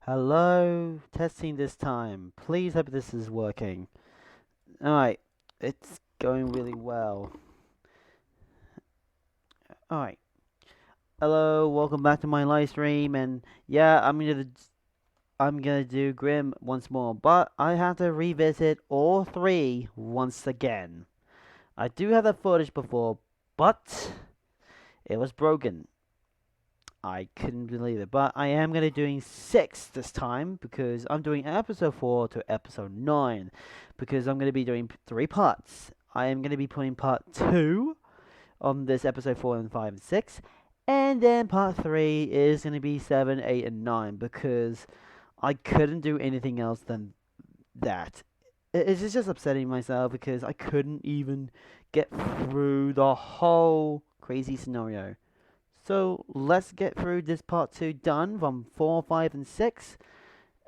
Hello, testing this time. Please hope this is working. Alright, it's going really well. Alright. Hello, welcome back to my live stream, and yeah, I'm gonna do Grimm once more, but I have to revisit all three once again. I do have that footage before, but it was broken. I couldn't believe it, but I am gonna doing 6 this time because I'm doing episode 4 to episode 9 because I'm gonna be doing 3 parts. I am gonna be putting part 2 on this episode 4 and 5 and 6, and then part 3 is gonna be 7, 8, and 9 because I couldn't do anything else than that. It's just upsetting myself because I couldn't even get through the whole crazy scenario. So let's get through this part 2 done from 4, 5, and 6.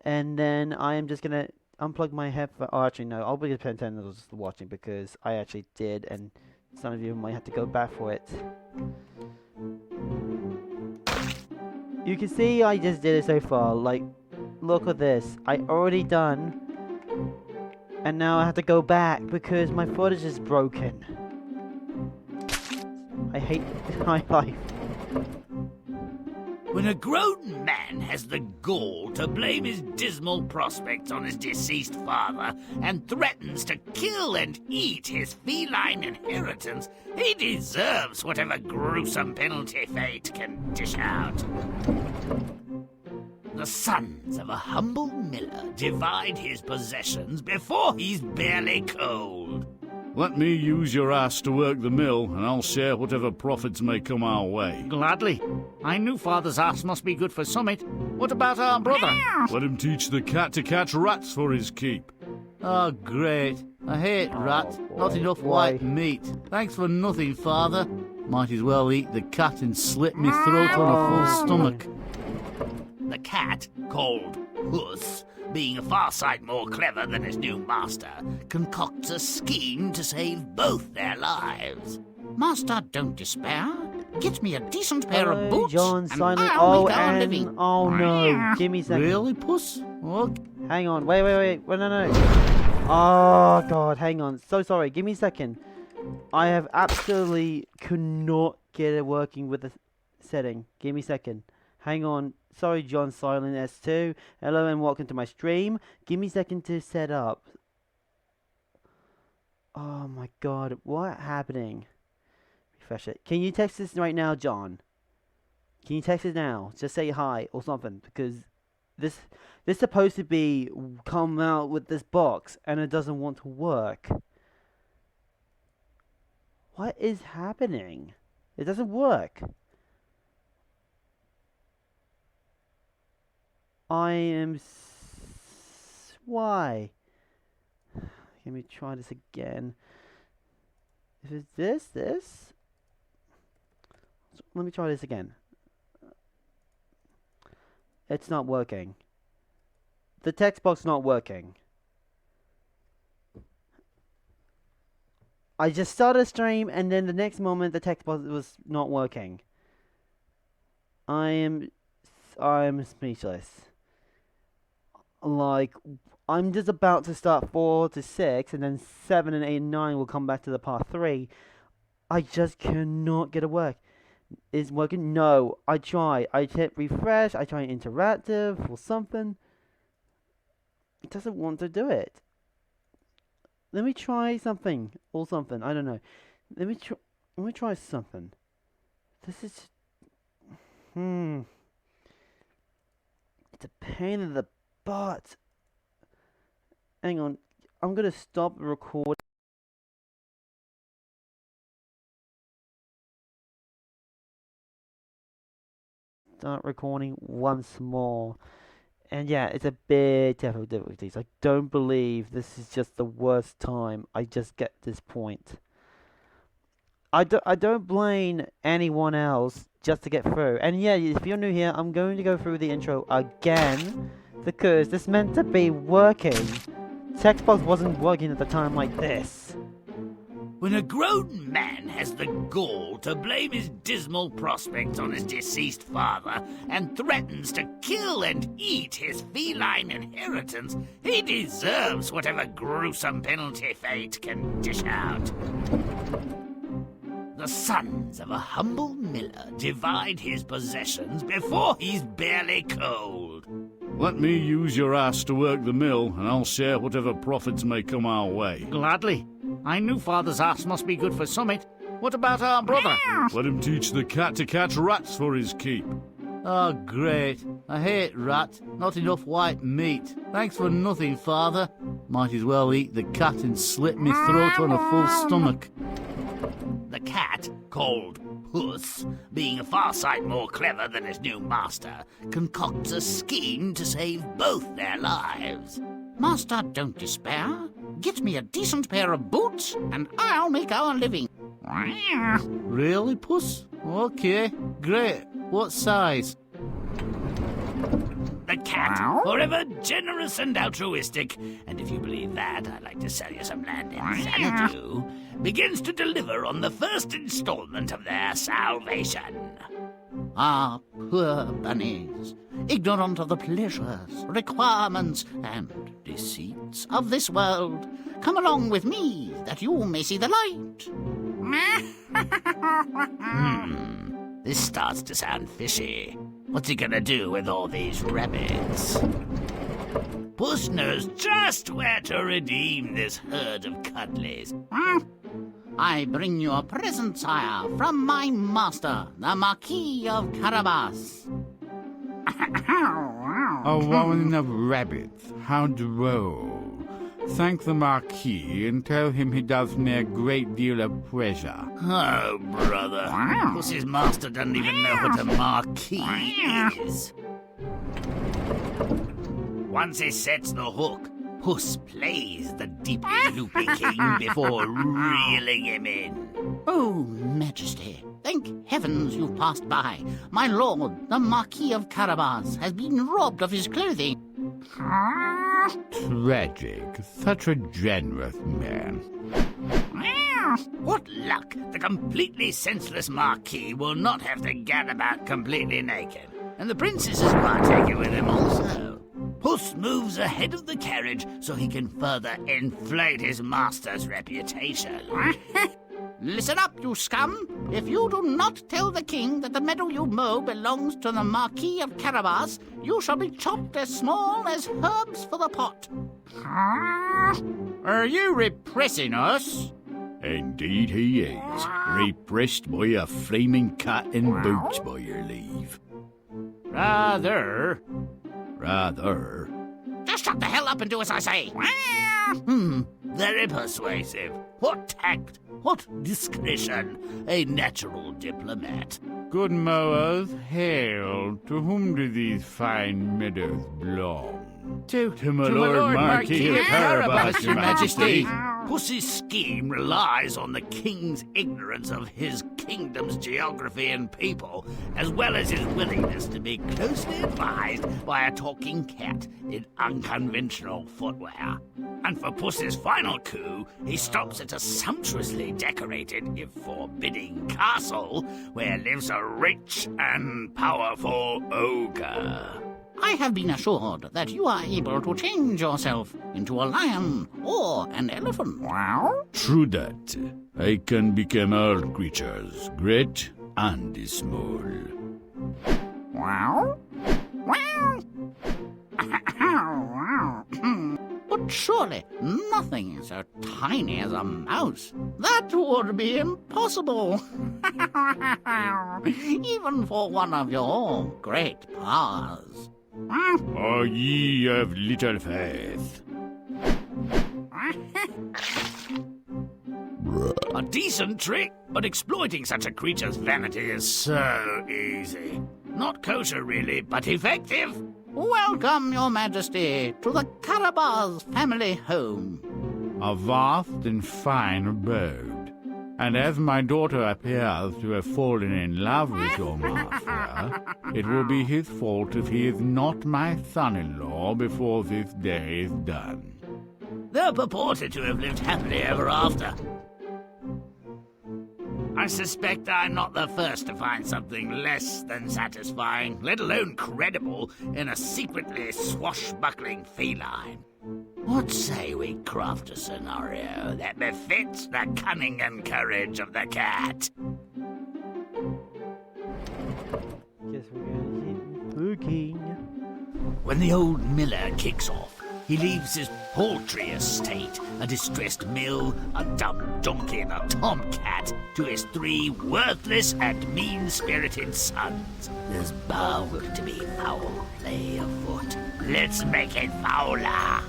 And then I am just going to unplug my headphone. Oh, actually, no. I'll be pretending I was just watching because I actually did. And some of you might have to go back for it. You can see I just did it so far. Like, look at this. I already done. And now I have to go back because my footage is broken. I hate my life. When a grown man has the gall to blame his dismal prospects on his deceased father and threatens to kill and eat his feline inheritance, he deserves whatever gruesome penalty fate can dish out. The sons of a humble miller divide his possessions before he's barely cold. Let me use your ass to work the mill, and I'll share whatever profits may come our way. Gladly. I knew father's ass must be good for summit. What about our brother? Let him teach the cat to catch rats for his keep. Oh, great. I hate rats. Not enough white meat. Thanks for nothing, father. Might as well eat the cat and slit me throat on a full stomach. The cat, called Puss, being a far sight more clever than his new master, concocts a scheme to save both their lives. Master, don't despair. Get me a decent pair of boots, John, and silent. I'll make our living. Oh no, give me a second. Really, Puss? Okay. Hang on, wait, no. Oh god, hang on. So sorry, give me a second. I have absolutely could not get it working with the setting. Give me a second. Hang on. Sorry, John Silent S2. Hello and welcome to my stream. Give me a second to set up. Oh my god, what happening? Refresh it. Can you text this right now, John? Can you text it now? Just say hi or something, because this is supposed to be come out with this box and it doesn't want to work. What is happening? It doesn't work. Why? Let me try this again. If it's this. Let me try this again. It's not working. The text box not working. I just started a stream and then the next moment the text box was not working. I'm speechless. Like, I'm just about to start 4 to 6, and then 7 and 8 and 9 will come back to the part 3. I just cannot get it work. Is working? No. I try. I hit refresh. I try interactive or something. It doesn't want to do it. Let me try something or something. I don't know. Let me try something. This is. It's a pain in the butt. Hang on. I'm gonna stop recording. Start recording once more. And yeah, it's a big difficulties. I don't believe this is just the worst time I just get this point. I don't blame anyone else just to get through. And yeah, if you're new here, I'm going to go through the intro again because this meant to be working. Text box wasn't working at the time like this. When a grown man has the gall to blame his dismal prospects on his deceased father and threatens to kill and eat his feline inheritance, he deserves whatever gruesome penalty fate can dish out. The sons of a humble miller divide his possessions before he's barely cold. Let me use your ass to work the mill, and I'll share whatever profits may come our way. Gladly. I knew father's ass must be good for summit. What about our brother? Let him teach the cat to catch rats for his keep. Oh, great. I hate rats. Not enough white meat. Thanks for nothing, father. Might as well eat the cat and slit me throat on a full stomach. The cat, called Puss, being a far sight more clever than his new master, concocts a scheme to save both their lives. Master, don't despair. Get me a decent pair of boots, and I'll make our living. Really, Puss? Okay, great. What size? The cat, forever generous and altruistic, and if you believe that, I'd like to sell you some land in Xanadu, begins to deliver on the first installment of their salvation. Ah, poor bunnies, ignorant of the pleasures, requirements, and deceits of this world, come along with me that you may see the light. This starts to sound fishy. What's he gonna do with all these rabbits? Puss knows just where to redeem this herd of cuddlies. I bring you a present, sire, from my master, the Marquis of Carabas. A woman of rabbits, how droll. Thank the Marquis and tell him he does me a great deal of pleasure. Oh, brother. Puss's master doesn't even know what a Marquis is. Once he sets the hook, Puss plays the deeply loopy king before reeling him in. Oh, Majesty, thank heavens you've passed by. My lord, the Marquis of Carabas, has been robbed of his clothing. Tragic. Such a generous man. What luck! The completely senseless Marquis will not have to gad about completely naked. And the princess is partaking with him also. Puss moves ahead of the carriage so he can further inflate his master's reputation. Listen up, you scum! If you do not tell the king that the meadow you mow belongs to the Marquis of Carabas, you shall be chopped as small as herbs for the pot. Are you repressing us? Indeed he is. Repressed by a flaming cat in boots, by your leave. Rather. Just shut the hell up and do as I say. Very persuasive. What tact, what discretion. A natural diplomat. Good mowers, hail. To whom do these fine meadows belong? To my lord Marquis of Carabas, your majesty. Pussy's scheme relies on the king's ignorance of his kingdom's geography and people, as well as his willingness to be closely advised by a talking cat in unconventional footwear. And for Puss's final coup, he stops at a sumptuously decorated, if forbidding, castle where lives a rich and powerful ogre. I have been assured that you are able to change yourself into a lion or an elephant. True that. I can become all creatures, great and small. But surely nothing so tiny as a mouse. That would be impossible. Even for one of your great paws. O ye of little faith. A decent trick, but exploiting such a creature's vanity is so easy. Not kosher, really, but effective. Welcome, Your Majesty, to the Carabas family home. A vast and fine abode. And as my daughter appears to have fallen in love with your master, it will be his fault if he is not my son-in-law before this day is done. They're purported to have lived happily ever after. I suspect I'm not the first to find something less than satisfying, let alone credible, in a secretly swashbuckling feline. What say we craft a scenario that befits the cunning and courage of the cat? Guess we're gonna keep cooking. When the old miller kicks off, he leaves his paltry estate, a distressed mill, a dumb donkey and a tomcat, to his 3 worthless and mean-spirited sons. There's bound to be foul play afoot. Let's make it fouler.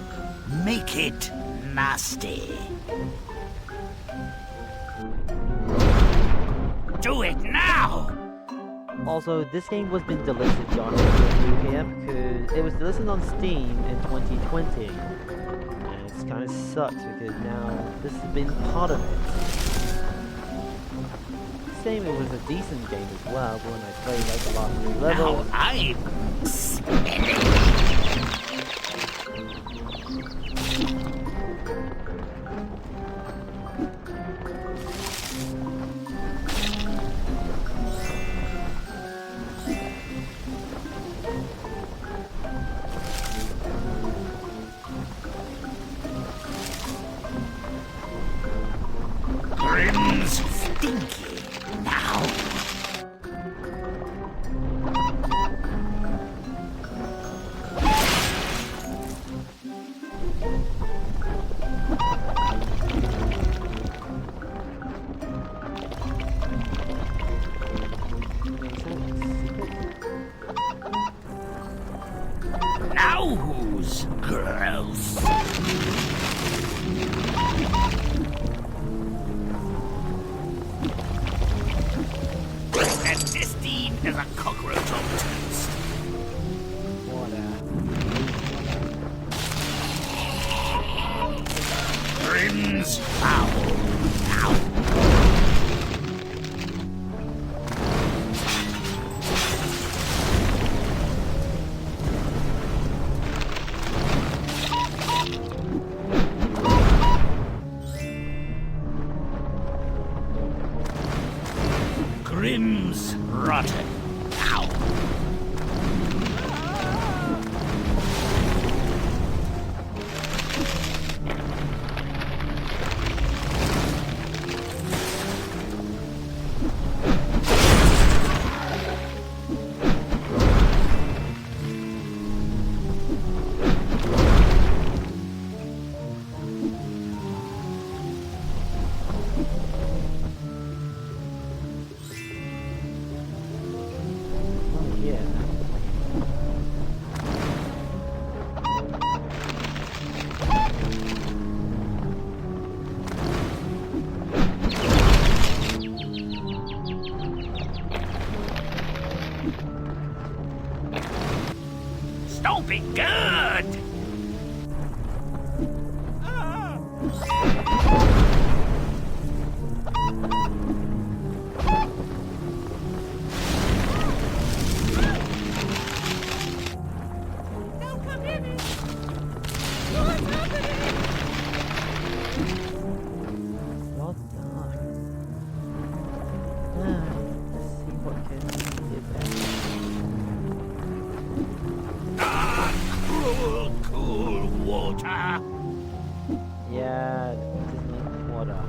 Make it nasty. Do it now! Also, this game was been delisted on review here because it was delisted on Steam in 2020. And it kind of sucks because now this has been part of it. Same, it was a decent game as well, but when I played like the last 3 levels. Now I'm smelling. Grimm's stinky. Now. Now who's gross? As disdain as a cockroach on toast. Grimm's foul. Now. Grimm's rotten. Now. Don't be good! Don't come near me! What's happening? Well done. Let's see what can get there. Cruel, cool water. Yeah, Disney water.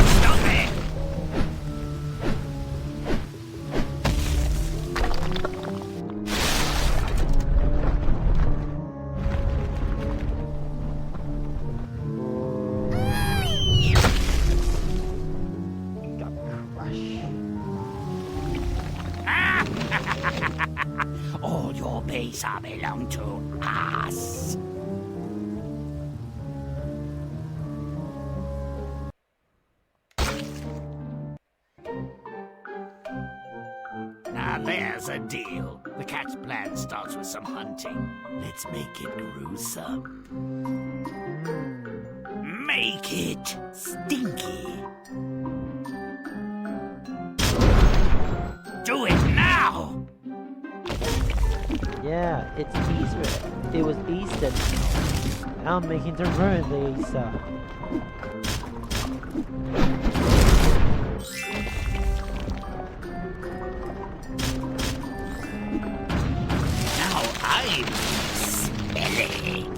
Stop it! Got crushed. All your base are belong to us. Now there's a deal. The cat's plan starts with some hunting. Let's make it gruesome. Make it stinky. Yeah, it's Easter. It was Easter. Now I'm making to ruin the Easter. Now I'm smelly.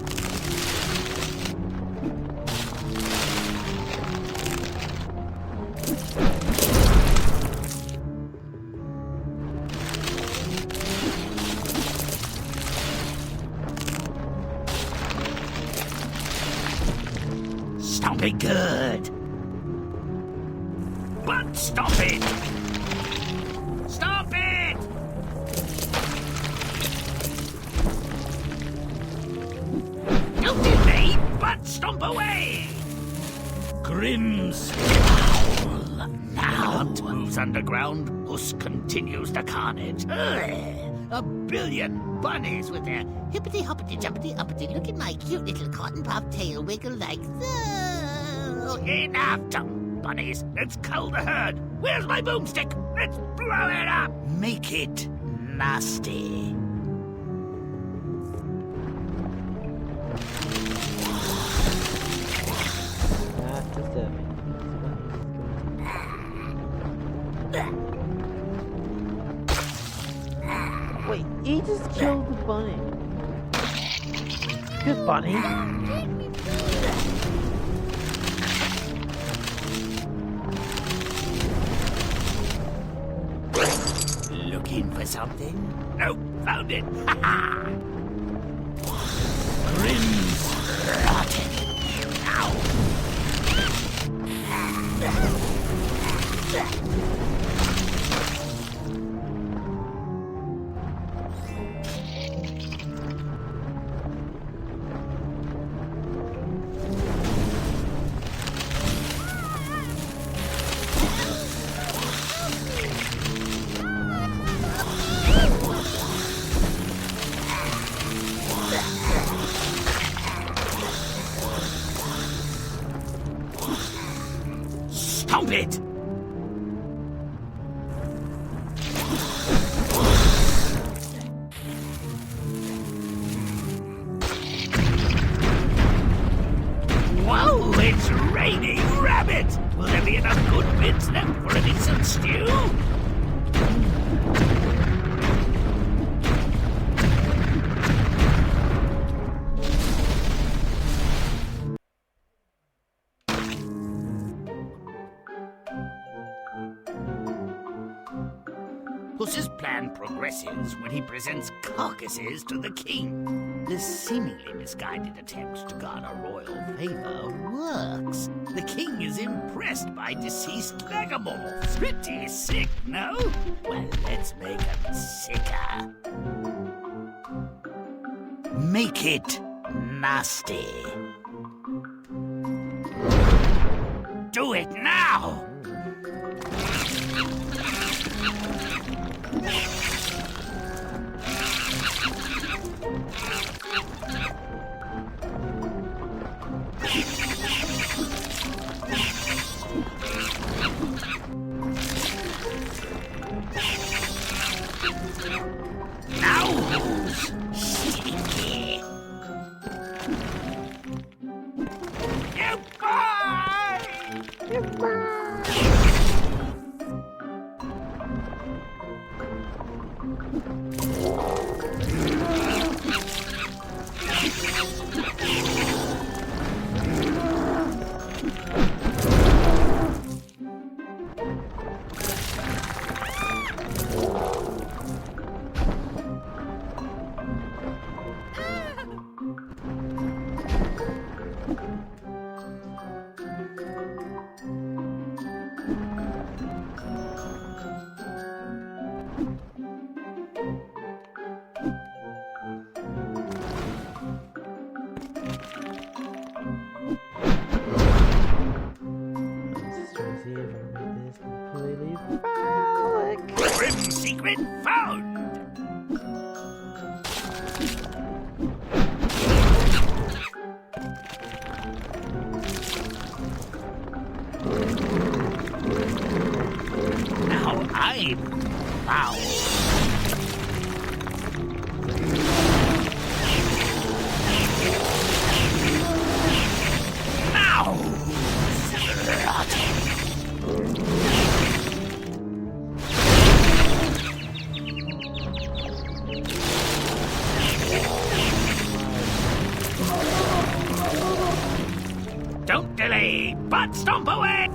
Stomp it good. But stop it! Stop it! Don't delay, but stomp away! Grimm's growl. Now Hunt moves underground, Puss continues the carnage. A billion bunnies with their hippity-hoppity-jumpity-uppity. Look at my cute little cotton puff tail wiggle like so. Enough, dumb bunnies. Let's cull the herd. Where's my boomstick? Let's blow it up. Make it nasty. That's disturbing. Wait, he just killed the bunny. Good bunny. Looking for something? Nope, found it. Ha ha! Grimm's rotten. Stomp it! Whoa, it's raining rabbit! Will there be enough good bits left for a decent stew? Puss's plan progresses when he presents carcasses to the king. This seemingly misguided attempt to garner royal favor works. The king is impressed by deceased megamorphs. Pretty sick, no? Well, let's make him sicker. Make it nasty. Do it now! Now who's stinky? Grim secret found! Now I'm foul. rat, stomp away!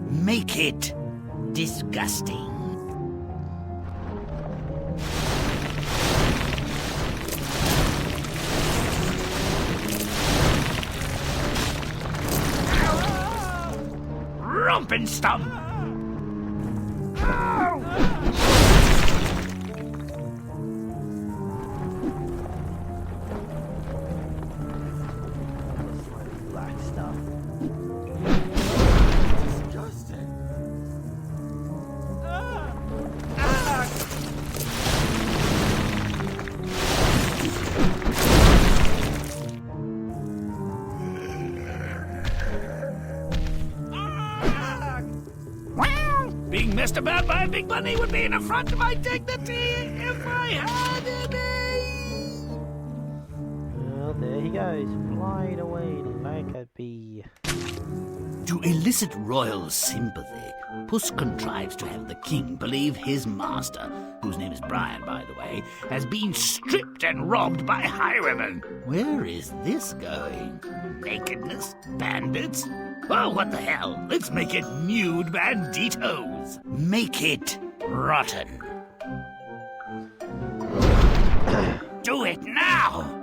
Make it disgusting. Rump and stump. Black stuff. Being messed about by a big bunny would be an affront to my dignity if I had any. Well, there he goes, flying away like a bee. To elicit royal sympathy, Puss contrives to have the king believe his master, whose name is Brian, by the way, has been stripped and robbed by highwaymen. Where is this going? Nakedness? Bandits? Oh, what the hell? Let's make it nude banditos. Make it rotten. Do it now!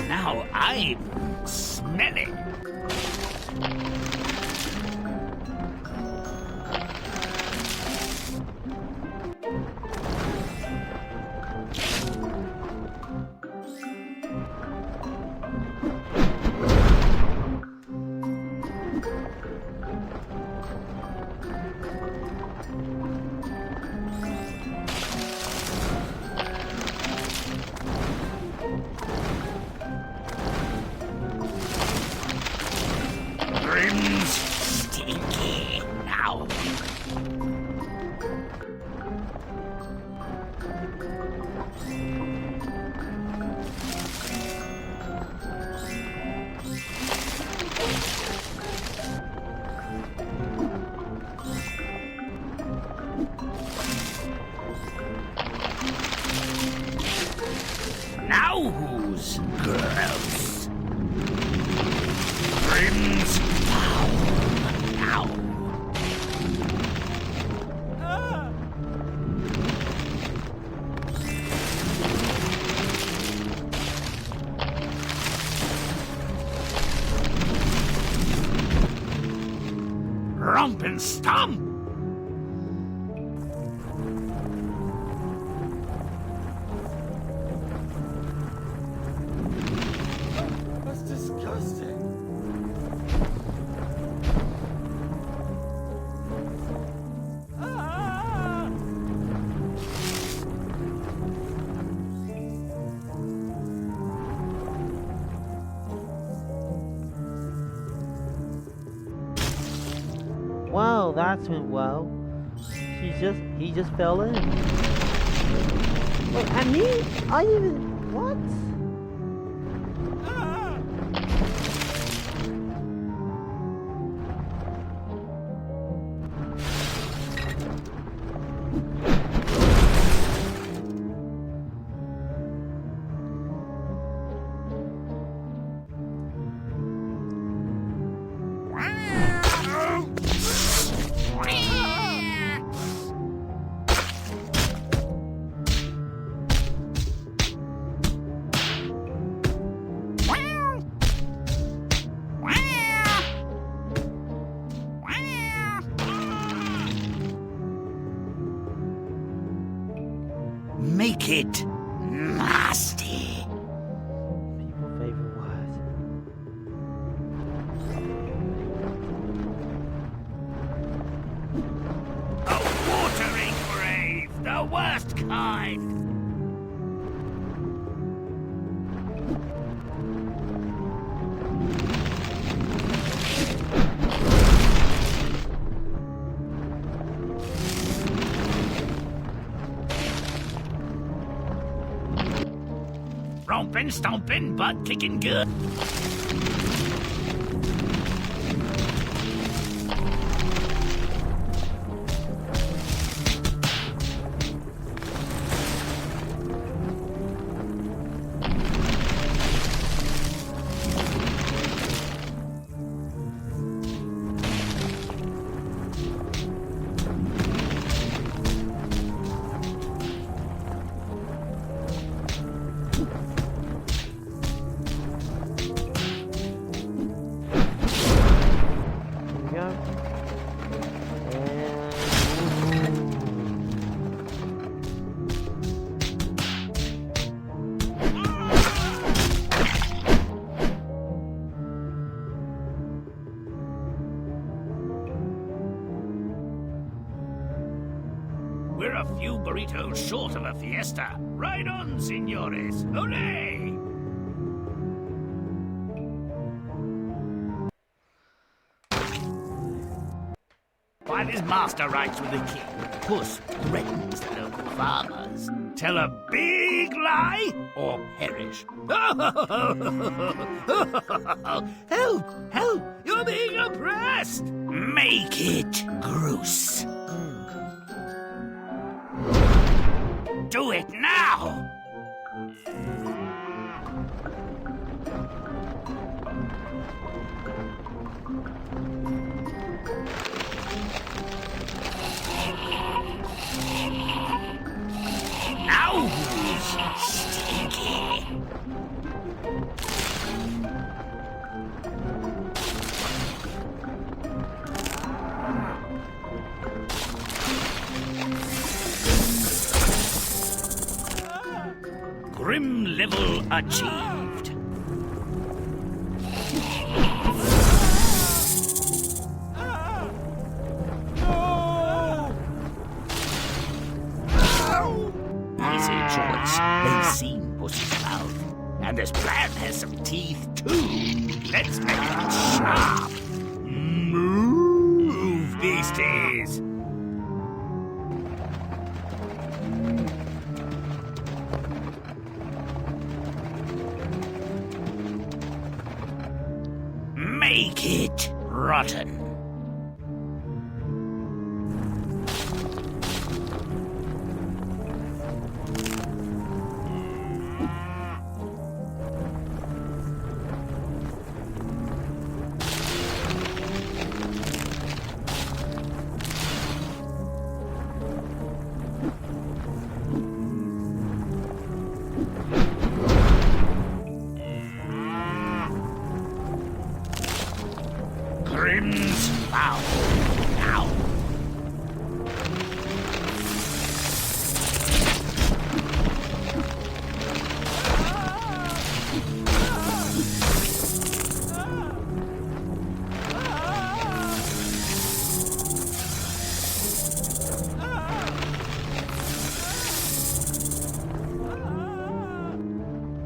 Now I'm smelly. Grimm's stinky now. Now who's gross? Grimm's now. Rump and stomp. That's disgusting. Wow, that went well. He just fell in. Wait, and me? I even what? Make it nasty. People's favorite word. A watering grave, the worst kind. Romping, stomping, butt kicking good. We're a few burritos short of a fiesta. Right on, senores. Hooray! While his master rides with the king, Puss threatens the local farmers. Tell a big lie or perish. Help! Help! You're being oppressed! Make it gross. Do it now! Now who's stinky? Grimm level achieved. Easy choice. They've seen Pussy's mouth. And this plan has some teeth, too. Let's make it sharp. Move, beasties. Make it rotten. Grimm's foul. Now.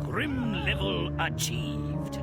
Grimm level achieved.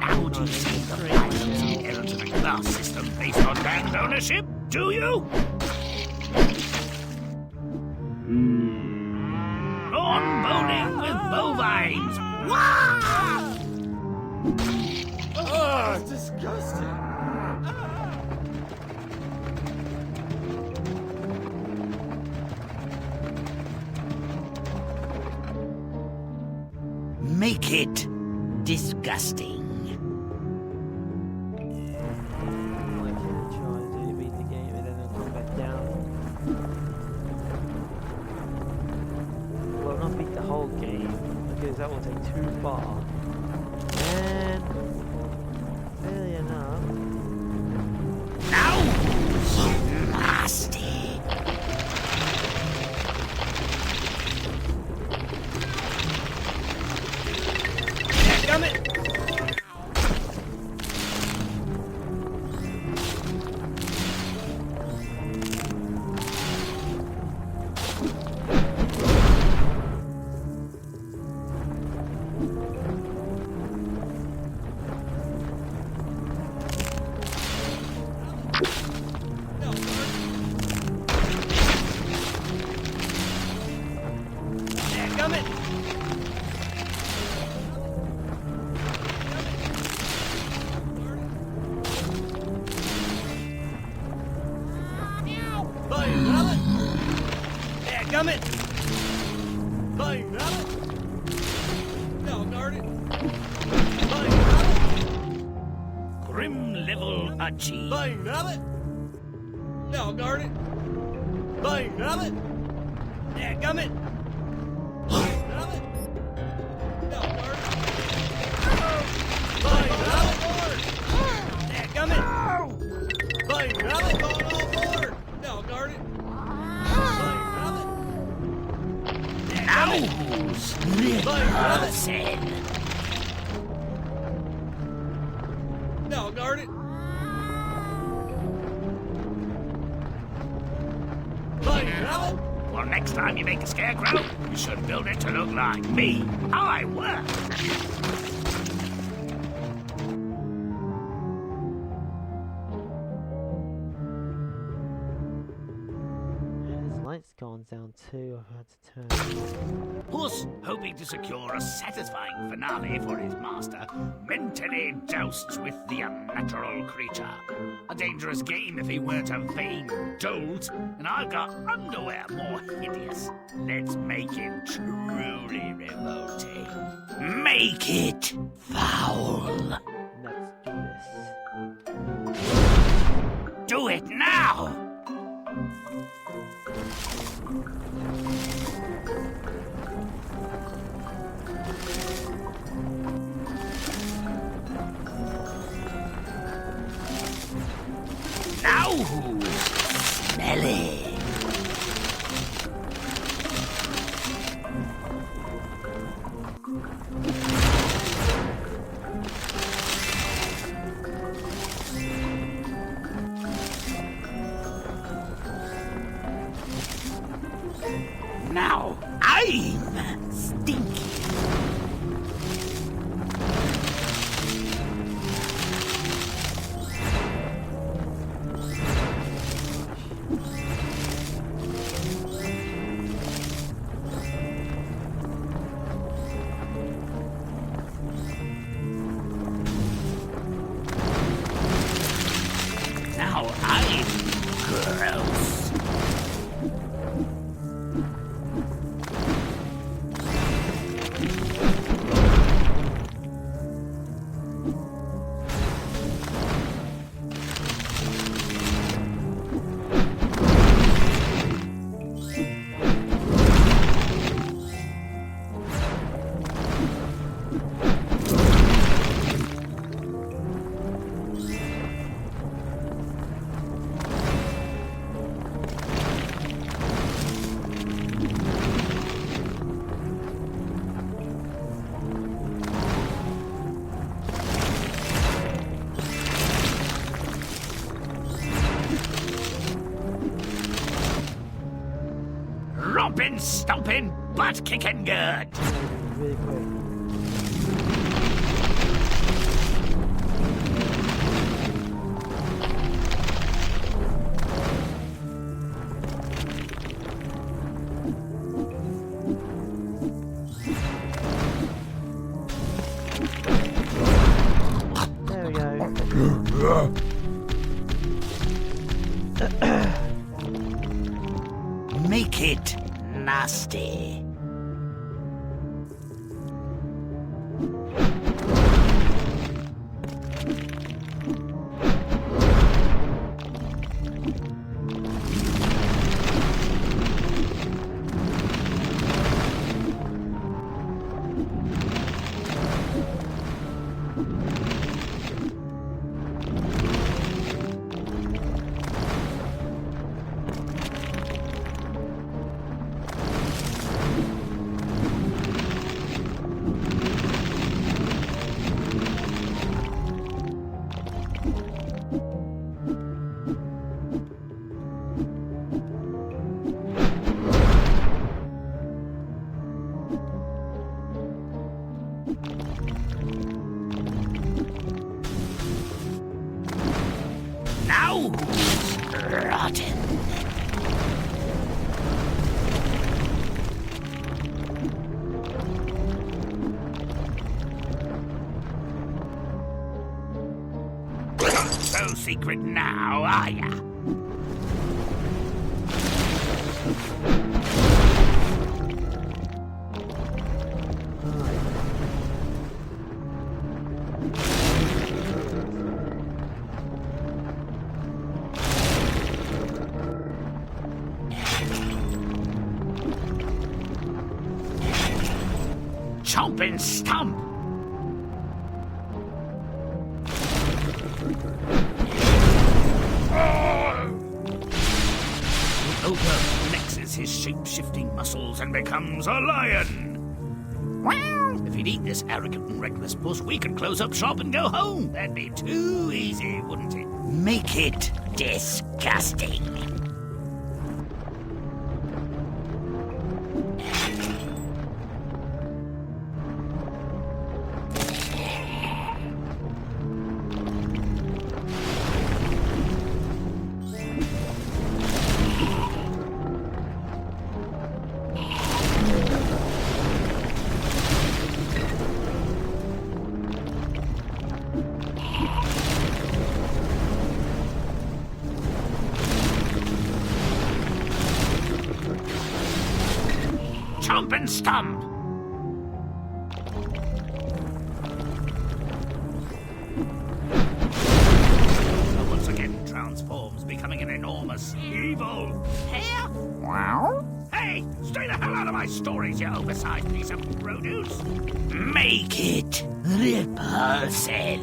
How do you see the pilots inherit a class system based on land ownership? Do you? Lawn bowling with bovines. Wah! Oh, disgusting. Make it disgusting. Like try to beat the game and then it'll come back down. Well, not beat the whole game because that will take too far. And fairly enough. Now, nasty. Damn it! Gummit! Bye, rabbit! No, darn it! Bye, rabbit! Grimm level achieved. Bye, rabbit! No, darn it! Bye, rabbit! Yeah, gummit! Bye, rabbit! No, darn it! Bye, rabbit! Yeah, gummit! Bye, rabbit! Going all forward! No, darn it! Now's rehearsing. No, darn it! Bye, rabbit! Well, next time you make a scarecrow, you should build it to look like me. How I work. His light's gone down too. I've had to turn. Puss, hoping to secure a satisfying finale for his master, mentally jousts with the unnatural creature. A dangerous game if he weren't a vain dolt, and I've got underwear more hideous. Let's make it truly revolting. Make it foul. Let's do this. Do it now! Now smelly. Now I'm stinky. Now I'm gross. Rompin', stompin', butt kicking good. Really quick. There we go. Make it nasty. so secret now, are ya? Chomp and stomp! The ogre flexes his shape-shifting muscles and becomes a lion. If he'd eat this arrogant and reckless puss, we could close up shop and go home. That'd be too easy, wouldn't it? Make it disgusting. Chomp and stomp! Once again transforms, becoming an enormous evil. Here? Wow? Hey, stay the hell out of my stories, you oversized piece of produce! Make it repulsive!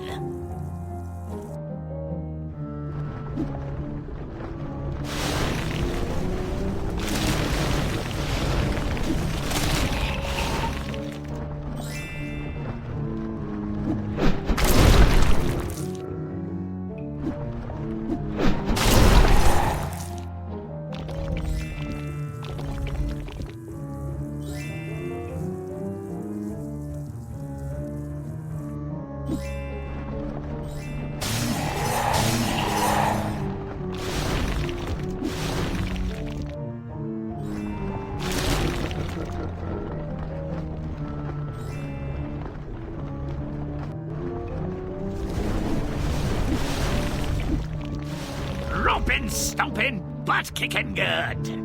Rompin', stompin', butt-kicking good!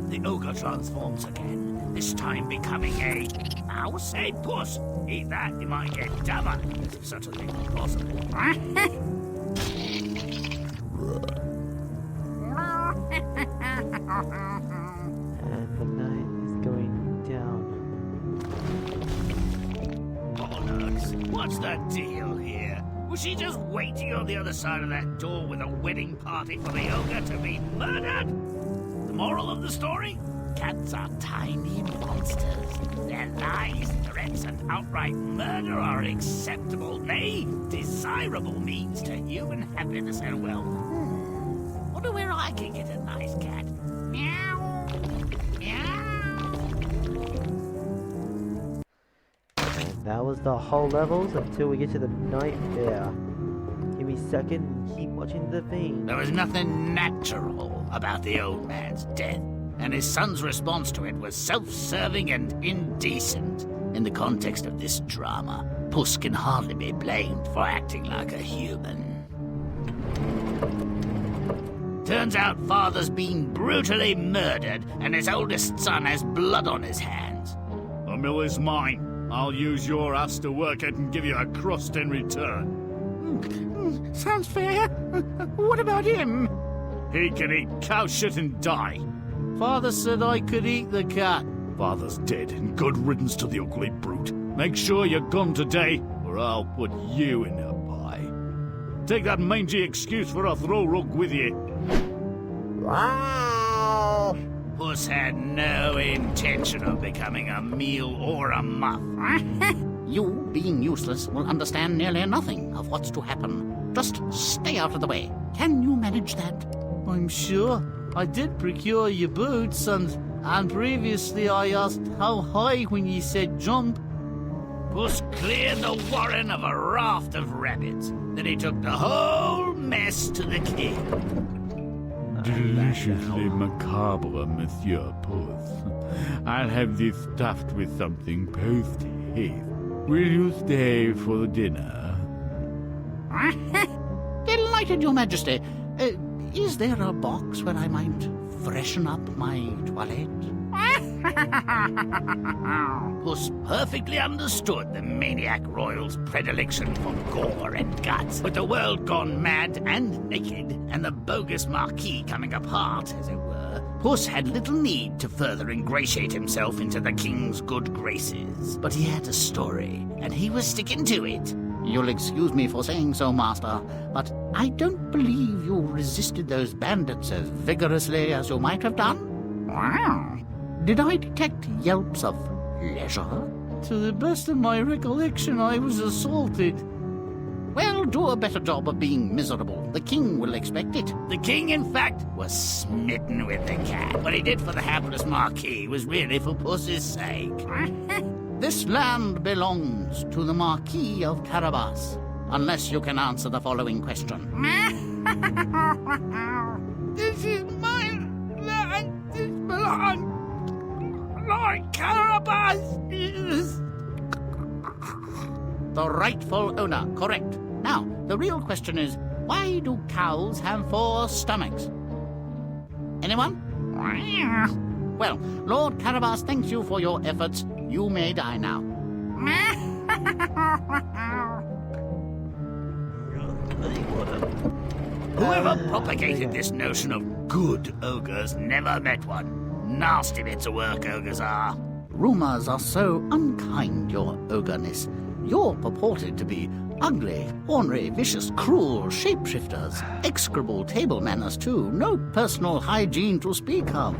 The ogre transforms again, this time becoming a mouse, a puss. Eat that, you might get dumber, if such a thing is possible. And the night is going down. Bollocks, what's the deal here? Was she just waiting on the other side of that door with a wedding party for the ogre to be murdered? The moral of the story? Cats are tiny monsters. Their lies, threats, and outright murder are acceptable, nay, desirable means to human happiness and well. Wonder where I can get a nice cat. Meow. Meow. And that was the whole levels until we get to the night fair. Give me a second and keep watching the thing. There was nothing natural about the old man's death, and his son's response to it was self-serving and indecent. In the context of this drama, Puss can hardly be blamed for acting like a human. Turns out Father's been brutally murdered, and his oldest son has blood on his hands. The mill is mine. I'll use your ass to work it and give you a crust in return. Sounds fair. What about him? He can eat cow shit and die. Father said I could eat the cat. Father's dead, and good riddance to the ugly brute. Make sure you're gone today, or I'll put you in a pie. Take that mangy excuse for a throw rug with you. Wow! Puss had no intention of becoming a meal or a muff. You, being useless, will understand nearly nothing of what's to happen. Just stay out of the way. Can you manage that? I'm sure. I did procure your boots, and previously I asked how high when you said jump. Puss cleared the warren of a raft of rabbits. Then he took the whole mess to the king. Deliciously macabre, Monsieur Puss. I'll have this stuffed with something post-haste. Will you stay for dinner? Delighted, Your Majesty. Is there a box where I might freshen up my toilette? Puss perfectly understood the maniac royal's predilection for gore and guts. With the world gone mad and naked, and the bogus marquis coming apart, as it were, Puss had little need to further ingratiate himself into the king's good graces. But he had a story, and he was sticking to it. You'll excuse me for saying so, Master, but I don't believe you resisted those bandits as vigorously as you might have done. Did I detect yelps of pleasure? To the best of my recollection, I was assaulted. Well, do a better job of being miserable. The king will expect it. The king, in fact, was smitten with the cat. What he did for the hapless marquis was really for Puss's sake. This land belongs to the Marquis of Carabas, unless you can answer the following question. This is my land. This belongs. Lord Carabas is the rightful owner, correct. Now, the real question is, why do cows have 4 stomachs? Anyone? Well, Lord Carabas thanks you for your efforts. You may die now. Whoever propagated this notion of good ogres never met one. Nasty bits of work ogres are. Rumors are so unkind, your ogreness. You're purported to be ugly, ornery, vicious, cruel shapeshifters. Execrable table manners, too. No personal hygiene to speak of.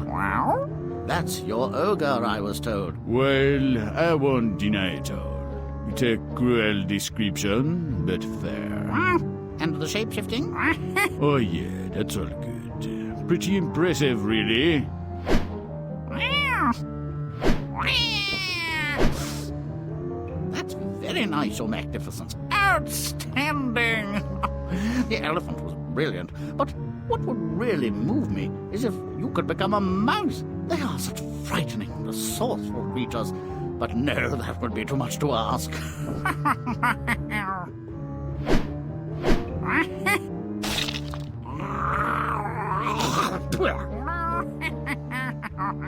That's your ogre, I was told. Well, I won't deny it all. It's a cruel description, but fair. And the shapeshifting? Oh yeah, that's all good. Pretty impressive, really. That's very nice, Your Magnificence. Outstanding! The elephant was brilliant, but what would really move me is if you could become a mouse. They are such frightening, resourceful creatures. But no, that would be too much to ask.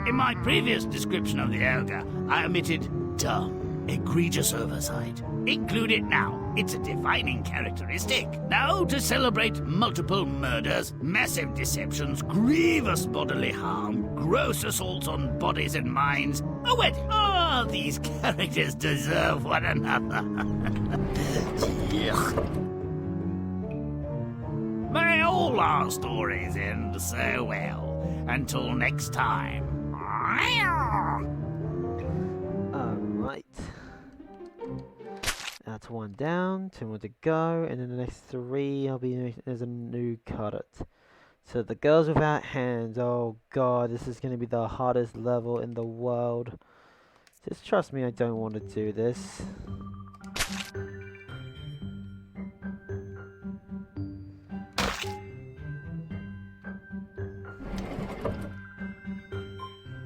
In my previous description of the ogre, I omitted dumb, egregious oversight. Include it now. It's a defining characteristic. Now, to celebrate multiple murders, massive deceptions, grievous bodily harm, gross assaults on bodies and minds, a wedding. Oh, these characters deserve one another. May all our stories end so well. Until next time. Alright. That's 1 down, 2 more to go, and then the next 3 I'll be doing as a new card. So the girls without hands, oh god, this is going to be the hardest level in the world. Just trust me, I don't want to do this.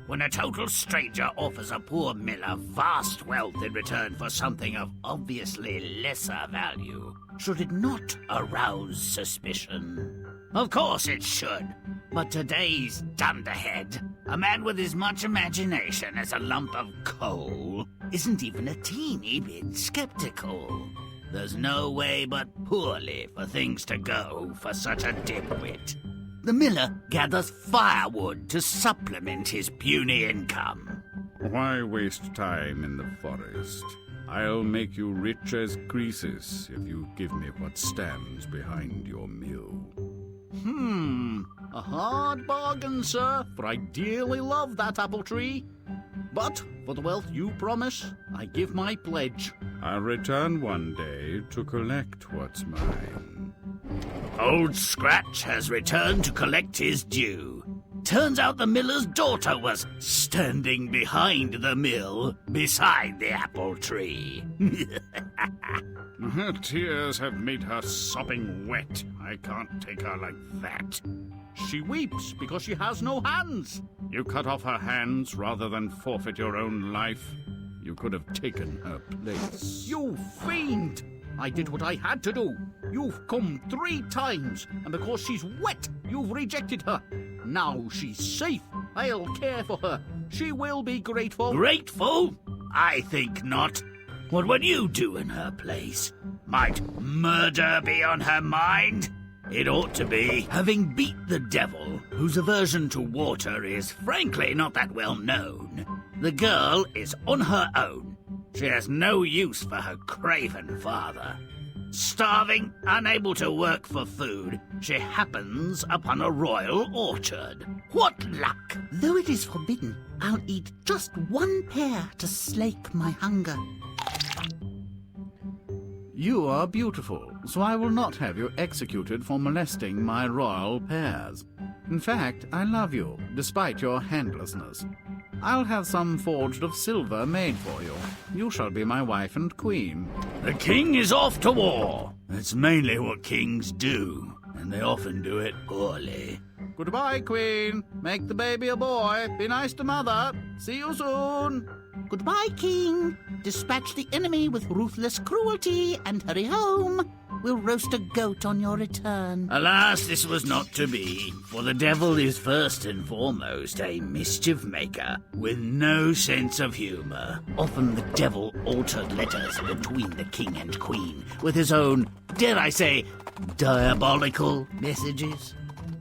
When a total stranger offers a poor miller vast wealth in return for something of obviously lesser value, should it not arouse suspicion? Of course it should. But today's dunderhead, a man with as much imagination as a lump of coal, isn't even a teeny bit skeptical. There's no way but poorly for things to go for such a dimwit. The miller gathers firewood to supplement his puny income. Why waste time in the forest? I'll make you rich as Croesus if you give me what stands behind your mill. A hard bargain, sir, for I dearly love that apple tree. But for the wealth you promise, I give my pledge. I'll return one day to collect what's mine. Old Scratch has returned to collect his due. Turns out the miller's daughter was standing behind the mill, beside the apple tree. Her tears have made her sopping wet. I can't take her like that. She weeps because she has no hands. You cut off her hands rather than forfeit your own life. You could have taken her place. You fiend! I did what I had to do. You've come 3 times, and because she's wet, you've rejected her. Now she's safe. I'll care for her. She will be grateful. Grateful? I think not. What would you do in her place? Might murder be on her mind? It ought to be, having beat the devil, whose aversion to water is frankly not that well known. The girl is on her own. She has no use for her craven father. Starving, unable to work for food, she happens upon a royal orchard. What luck! Though it is forbidden, I'll eat just 1 pear to slake my hunger. You are beautiful, so I will not have you executed for molesting my royal pears. In fact, I love you, despite your handlessness. I'll have some forged of silver made for you. You shall be my wife and queen. The king is off to war. That's mainly what kings do, and they often do it poorly. Goodbye, queen. Make the baby a boy. Be nice to mother. See you soon. Goodbye, king. Dispatch the enemy with ruthless cruelty and hurry home. We'll roast a goat on your return. Alas, this was not to be, for the devil is first and foremost a mischief maker with no sense of humour. Often the devil altered letters between the king and queen with his own, dare I say, diabolical messages.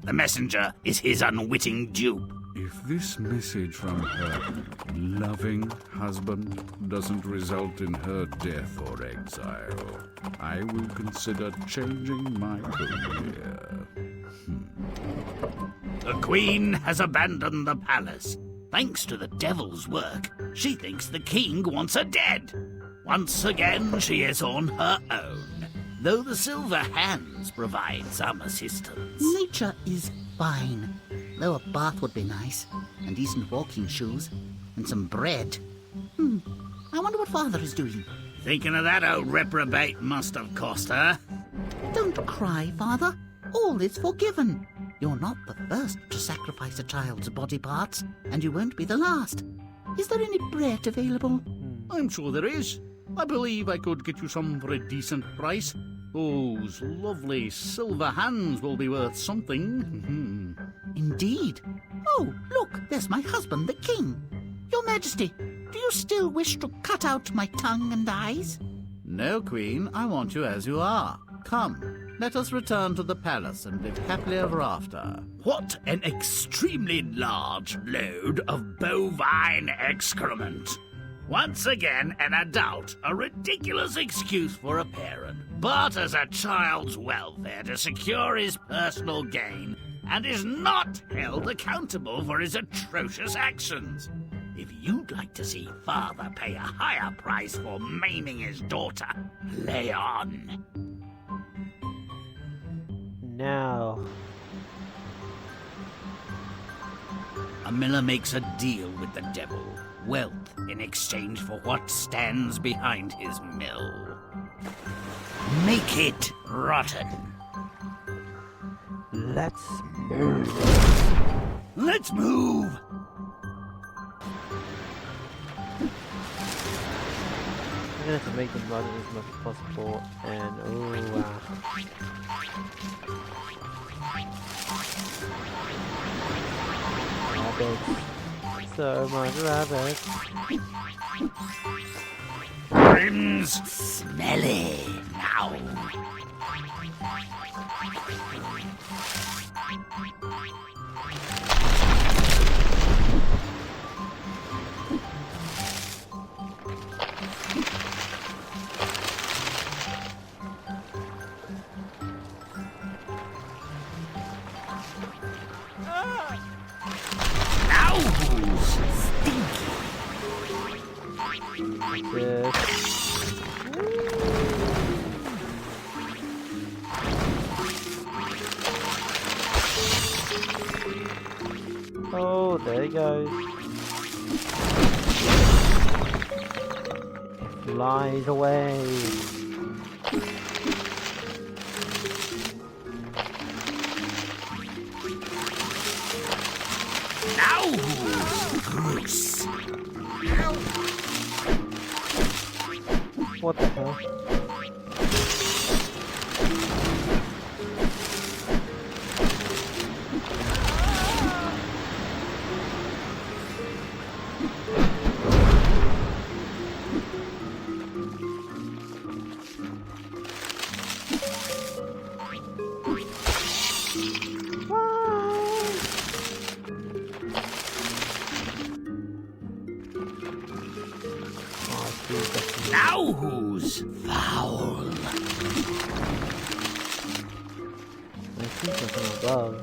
The messenger is his unwitting dupe. If this message from her loving husband doesn't result in her death or exile, I will consider changing my career. The queen has abandoned the palace. Thanks to the devil's work, she thinks the king wants her dead. Once again, she is on her own, though the silver hands provide some assistance. Nature is fine, though a bath would be nice, and decent walking shoes, and some bread. I wonder what father is doing. Thinking of that old reprobate must have cost her. Don't cry, father. All is forgiven. You're not the first to sacrifice a child's body parts, and you won't be the last. Is there any bread available? I'm sure there is. I believe I could get you some for a decent price. Those lovely silver hands will be worth something. Indeed. Oh, look, there's my husband, the king. Your Majesty, do you still wish to cut out my tongue and eyes? No, Queen, I want you as you are. Come, let us return to the palace and live happily ever after. What an extremely large load of bovine excrement. Once again, an adult, a ridiculous excuse for a parent, barters a child's welfare to secure his personal gain, and is not held accountable for his atrocious actions. If you'd like to see father pay a higher price for maiming his daughter, play on. Now, A miller makes a deal with the devil. Wealth in exchange for what stands behind his mill. Make it rotten. let's move. Let's move! I'm gonna have to make them run as much as possible, and oh wow. Rabbits. So much rabbits. Grimm's smelly now. goes. Flies away. Now, Bruce. What the hell? Now who's foul? I see something above.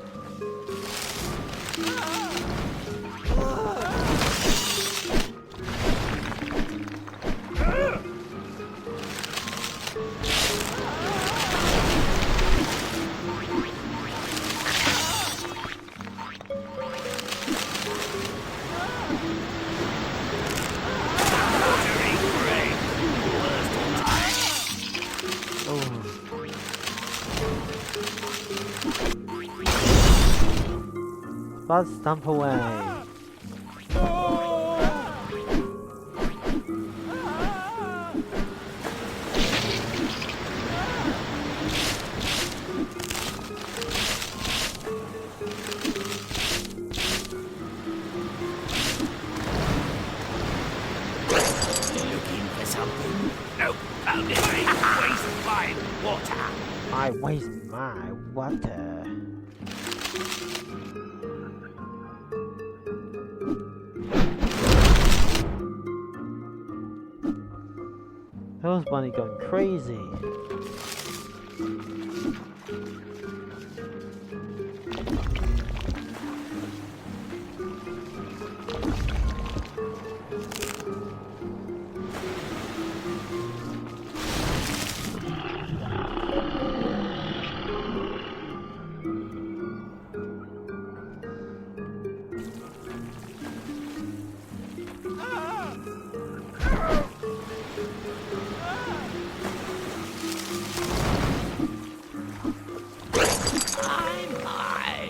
Let's stomp away. Looking for something? Nope, found it. Waste my water. I waste my water. Hell's Bunny going crazy.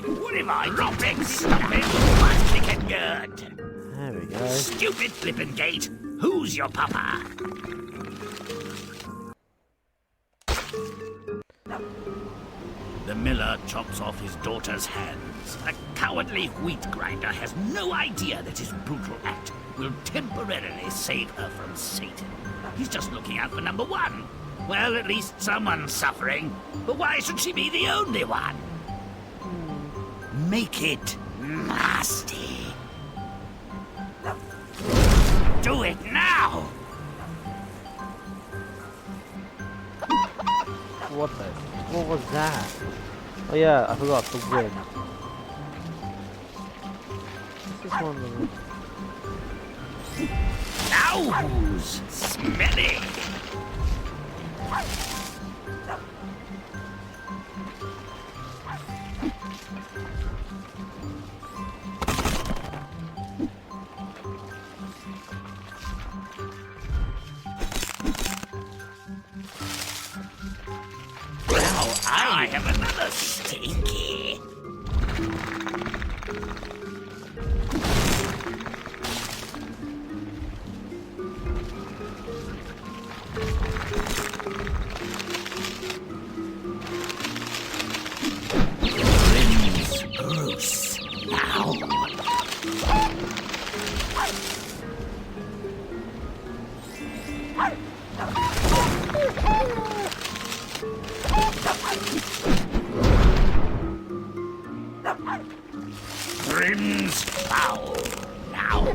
What am I dropping? Stopping? What's kicking good? There we go. Stupid flippin' gate. Who's your papa? The miller chops off his daughter's hands. A cowardly wheat grinder has no idea that his brutal act will temporarily save her from Satan. He's just looking out for number one. Well, at least someone's suffering. But why should she be the only one? Make it nasty. Do it now! What was that? Oh yeah, I forgot the wind. This is one of them. Now who's smelly? Now I have another stinky. Grimm's Bruce. Now. Grimm's foul. Now.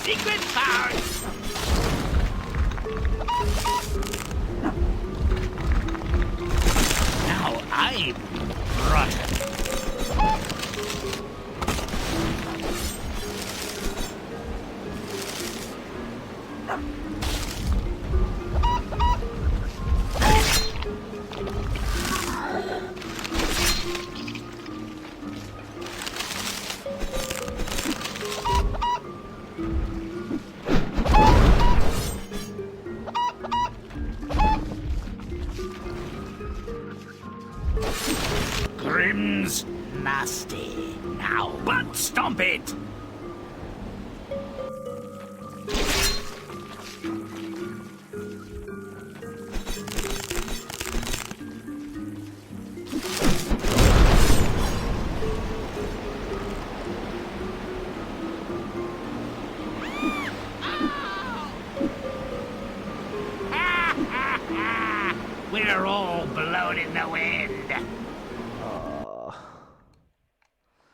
Secret powers. Now I'm rotten. But stomp it! We're all blown in the wind.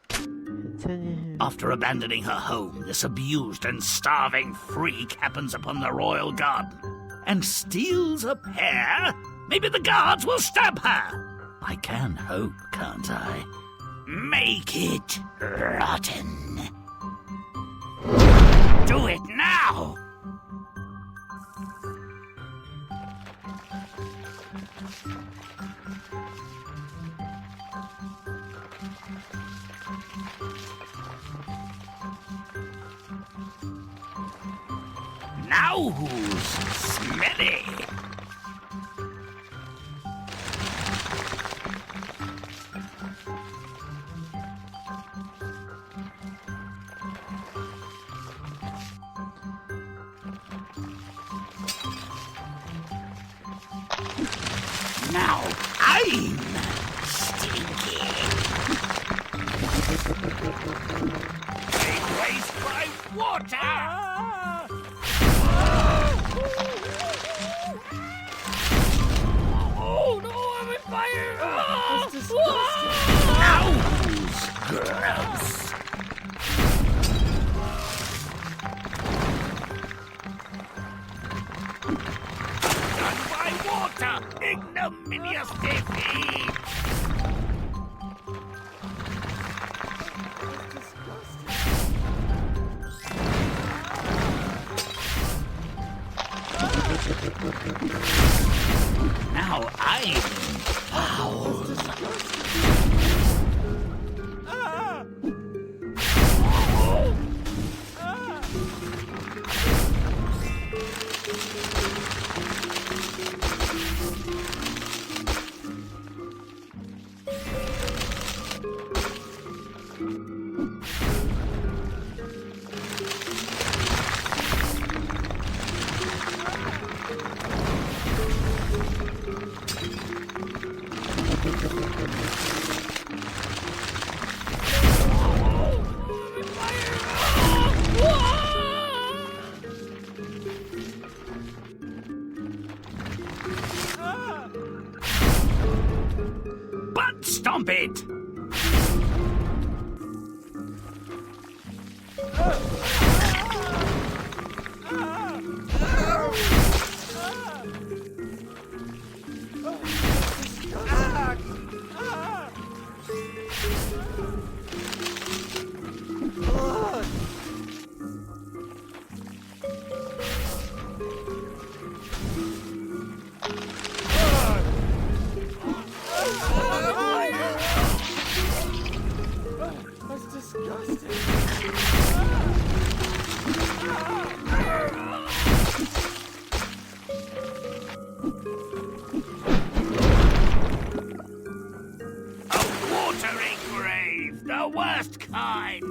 Continue. After abandoning her home, this abused and starving freak happens upon the royal garden and steals a pear. Maybe the guards will stab her. I can hope, can't I? Make it rotten. Do it now! Now who's smelly? Now I'm stinky. Take waste by water! Oh no, I'm in fire! That's disgusting. Now who's gross? Done by water! Ignominious defeat! Now I'm foul. But stomp it! The worst kind!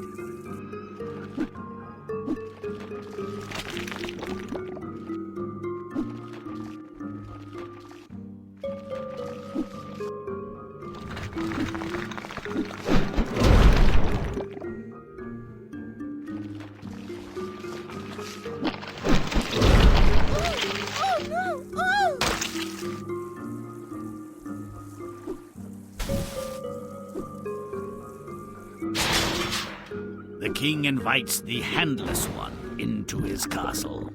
The king invites the handless one into his castle.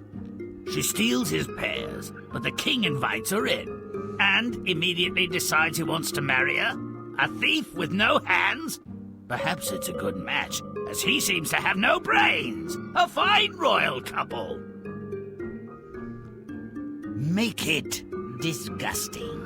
She steals his pears, but the king invites her in, and immediately decides he wants to marry her. A thief with no hands? Perhaps it's a good match, as he seems to have no brains. A fine royal couple. Make it disgusting.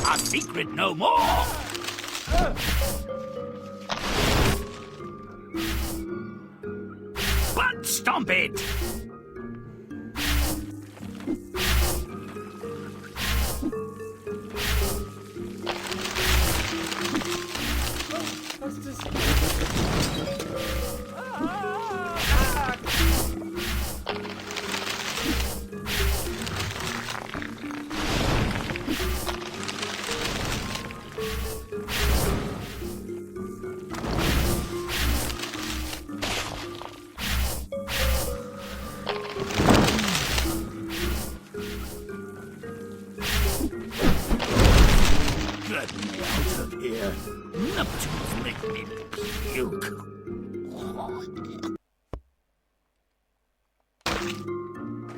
Our secret no more! Butt stomp it! Get me out of here. Neptune's make me puke.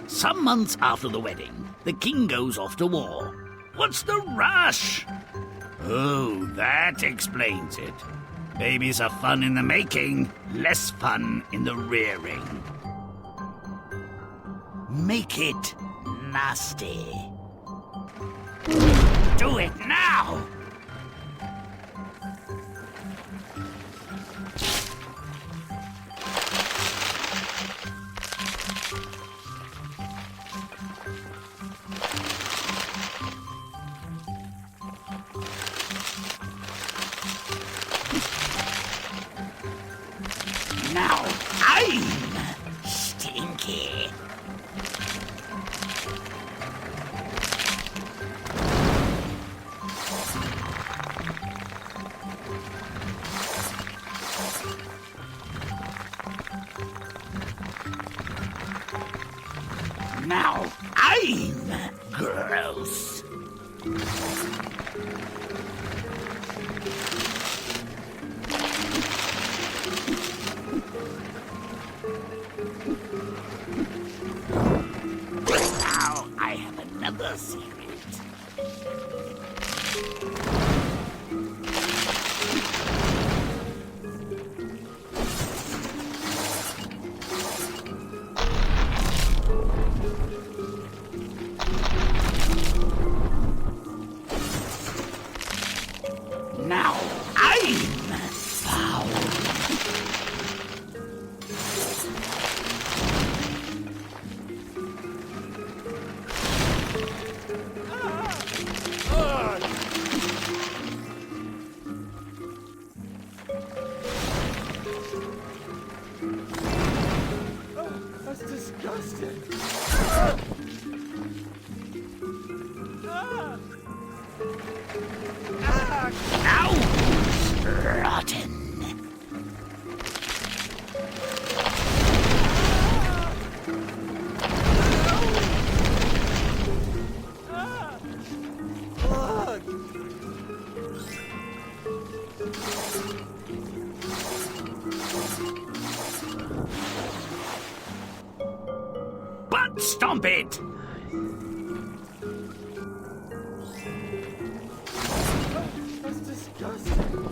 Some months after the wedding, the king goes off to war. What's the rush? Oh, that explains it. Babies are fun in the making, less fun in the rearing. Make it nasty. Do it now! Now I'm stinky. Now I'm gross. Now I have another secret. Now I'm foul. That's disgusting. Now rotten. Butt stomp it! That's disgusting.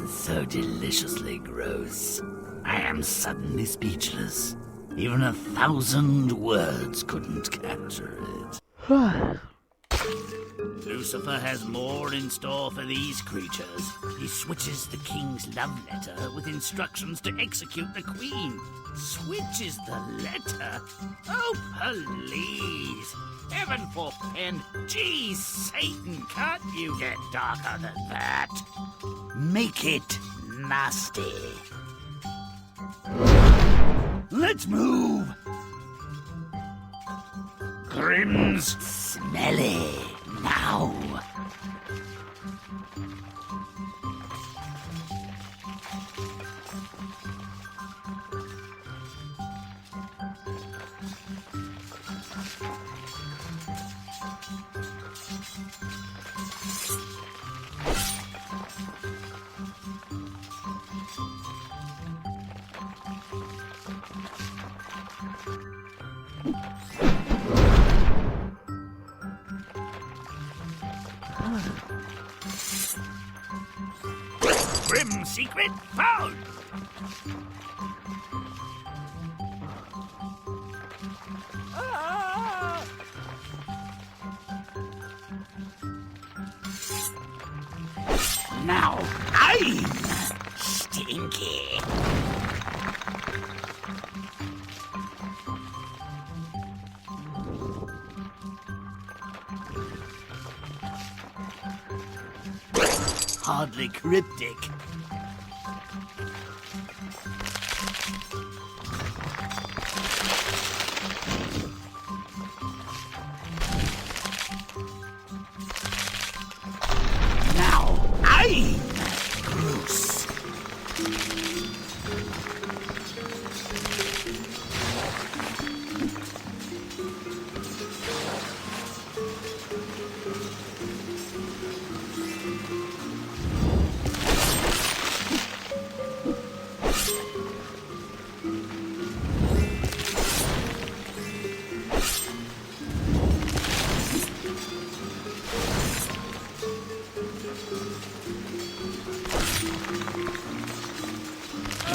So deliciously gross. I am suddenly speechless. Even 1,000 words couldn't capture it. Lucifer has more in store for these creatures. He switches the king's love letter with instructions to execute the queen. Switches the letter? Oh, please. eyes. Heaven forfend. Gee, Satan, can't you get darker than that? Make it nasty. Let's move. Grimm's smelly now. Grimm secret found! Now I'm stinky. Hardly cryptic. Now I'm gross.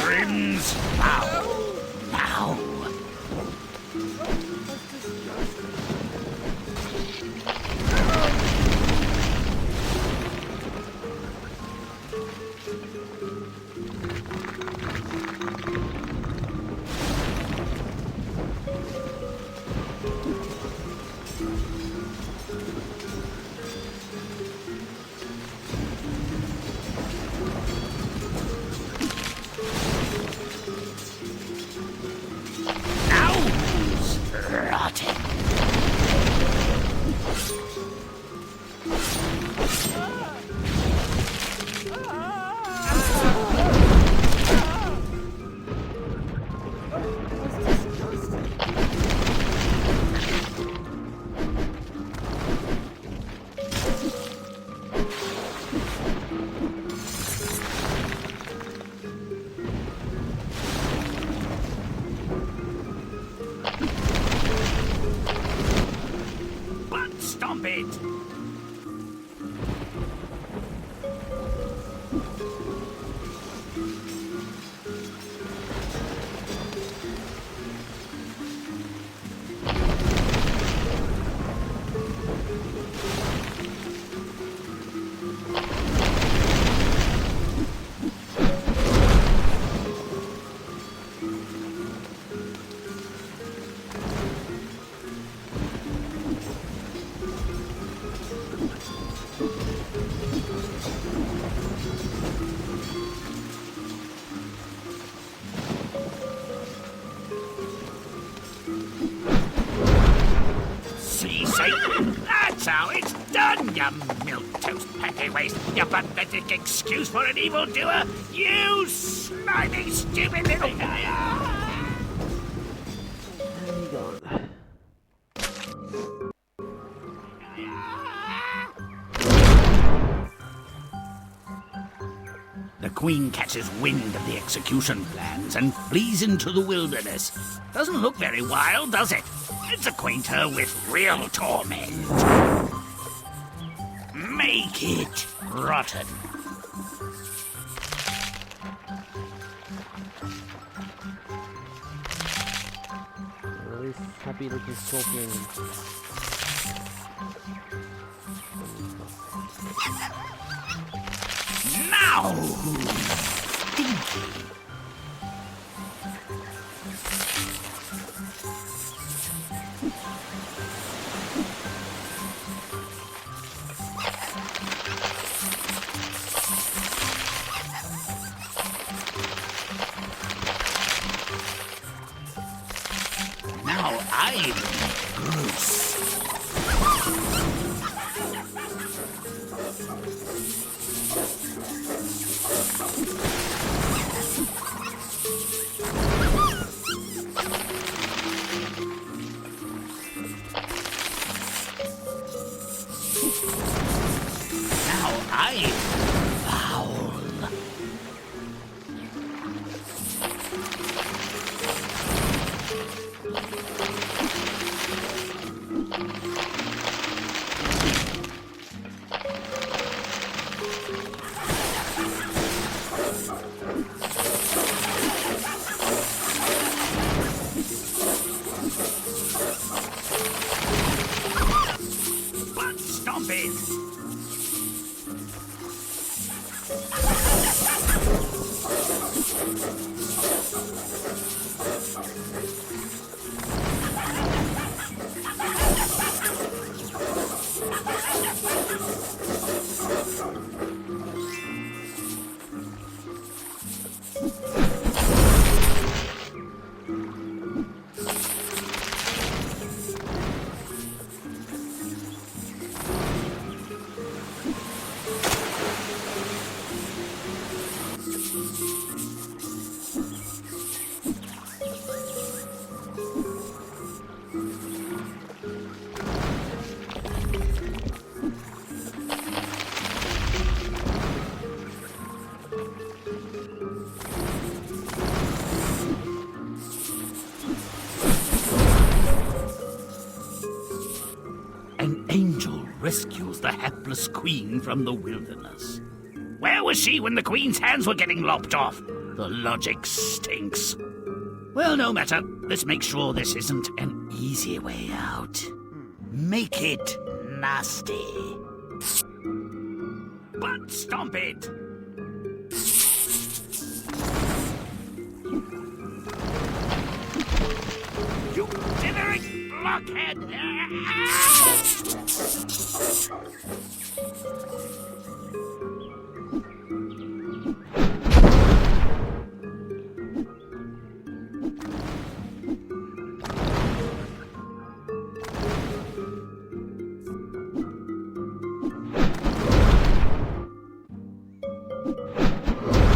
Grimm's foul. Now. Now's rotten. Butt stomp it. See, Satan? That's how it's done, you milquetoast petty waste, you pathetic excuse for an evildoer, you slimy, stupid little... And he gone. The Queen catches wind of the execution plans and flees into the wilderness. Doesn't look very wild, does it? Let's acquaint her with real torment. Make it rotten. This happy looking scorpion. Now! I'm foul. Butt stomping. An angel rescues the hapless queen from the wilderness. Where was she when the queen's hands were getting lopped off? The logic stinks. Well, no matter. Let's make sure this isn't an easy way out. Make it nasty. Butt stomp it! You dithering blockhead!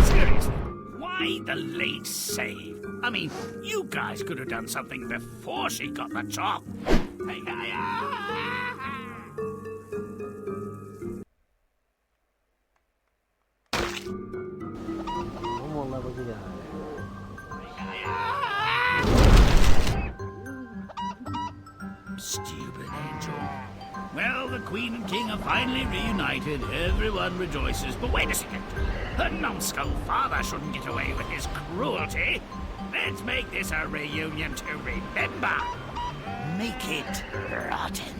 Seriously, why the late save? I mean, you guys could have done something before she got the chop. Hey, hey, One more level to go. Stupid angel. Well, the queen and king are finally reunited. Everyone rejoices. But wait a second. Her numbskull father shouldn't get away with his cruelty. Let's make this a reunion to remember. Make it rotten.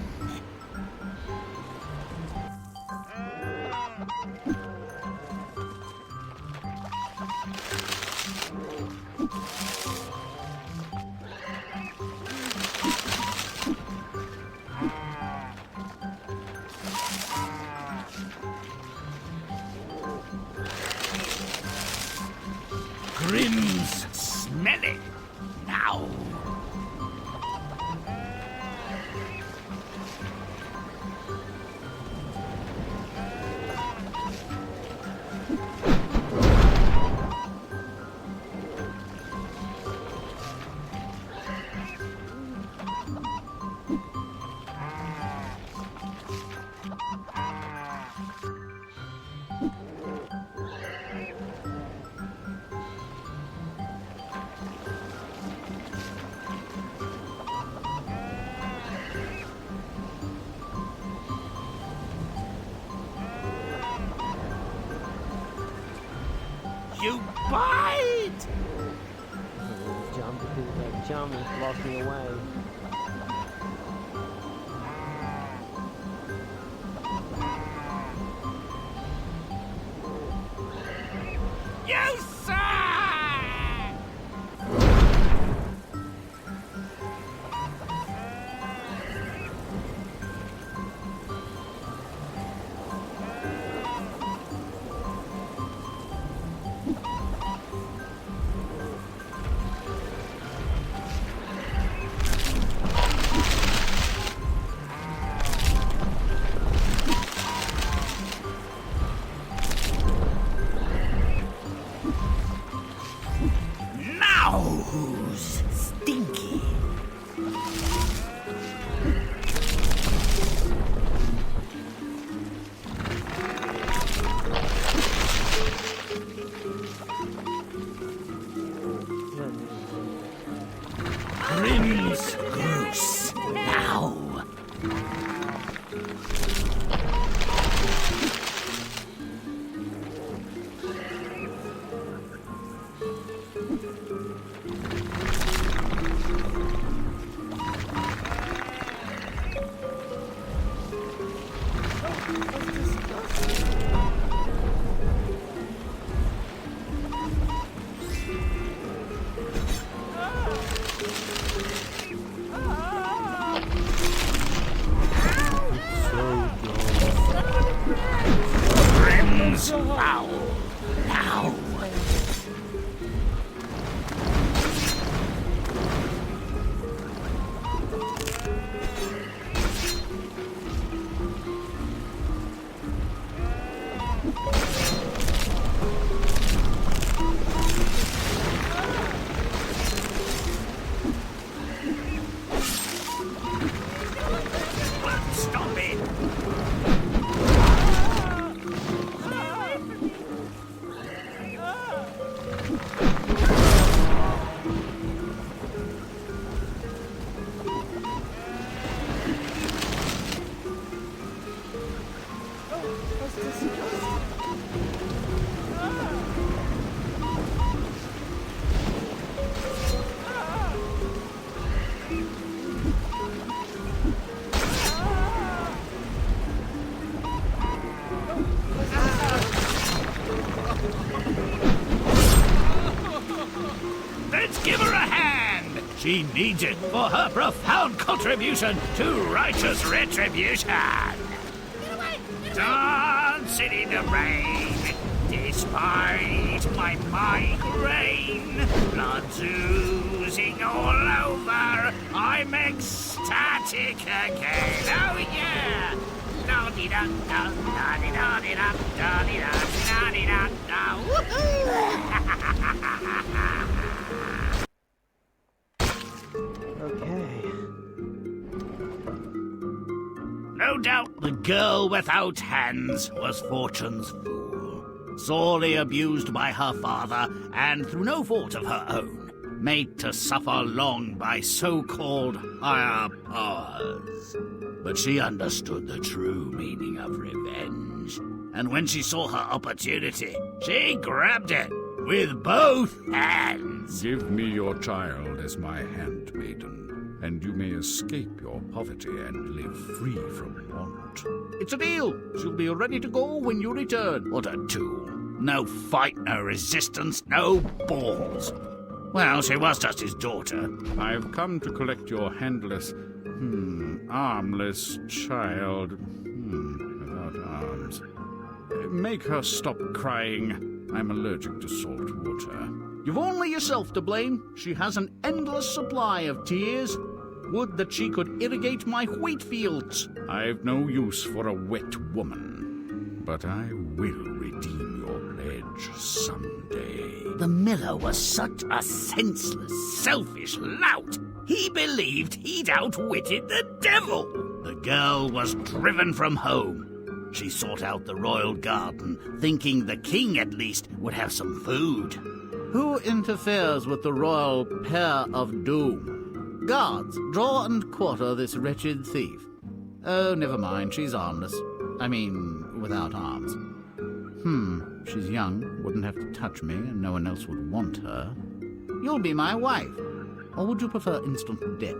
Grimm's smelling now. You bite! Jump because that jump has lost me away. You suck! She needs it for her profound contribution to righteous retribution. Dancing in the rain, despite my migraine, blood's oozing all over, I'm ecstatic again. Oh yeah! Da-dee-da-da, da-dee-da-dee-da, da-dee-da-dee-da-dee-da, Okay. No doubt the girl without hands was Fortune's fool, sorely abused by her father and through no fault of her own, made to suffer long by so-called higher powers. But she understood the true meaning of revenge, and when she saw her opportunity, she grabbed it with both hands. Give me your child as my handmaiden, and you may escape your poverty and live free from want. It's a deal. She'll be ready to go when you return. What a tool. No fight, no resistance, no balls. Well, she was just his daughter. I've come to collect your handless, armless child, without arms. Make her stop crying. I'm allergic to salt water. You've only yourself to blame. She has an endless supply of tears. Would that she could irrigate my wheat fields. I've no use for a wet woman, but I will redeem your pledge someday. The miller was such a senseless, selfish lout. He believed he'd outwitted the devil. The girl was driven from home. She sought out the royal garden, thinking the king at least would have some food. Who interferes with the royal pair of doom? Guards, draw and quarter this wretched thief. Oh, never mind, she's armless. I mean, without arms. She's young, wouldn't have to touch me, and no one else would want her. You'll be my wife. Or would you prefer instant death?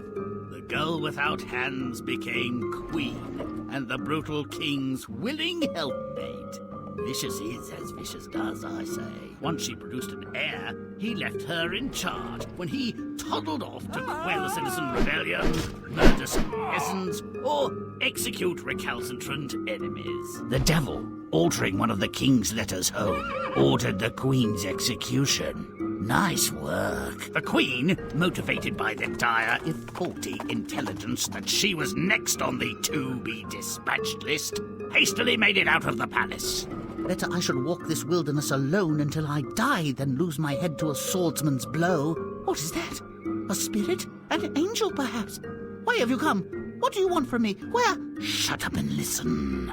The girl without hands became queen, and the brutal king's willing helpmate. Vicious is as vicious does, I say. Once she produced an heir, he left her in charge when he toddled off to quell a citizen rebellion, murder some peasants, or execute recalcitrant enemies. The devil, altering one of the king's letters home, ordered the queen's execution. Nice work. The queen, motivated by the dire, if faulty, intelligence that she was next on the to-be-dispatched list, hastily made it out of the palace. Better I should walk this wilderness alone until I die than lose my head to a swordsman's blow. What is that? A spirit? An angel, perhaps? Why have you come? What do you want from me? Where? Shut up and listen.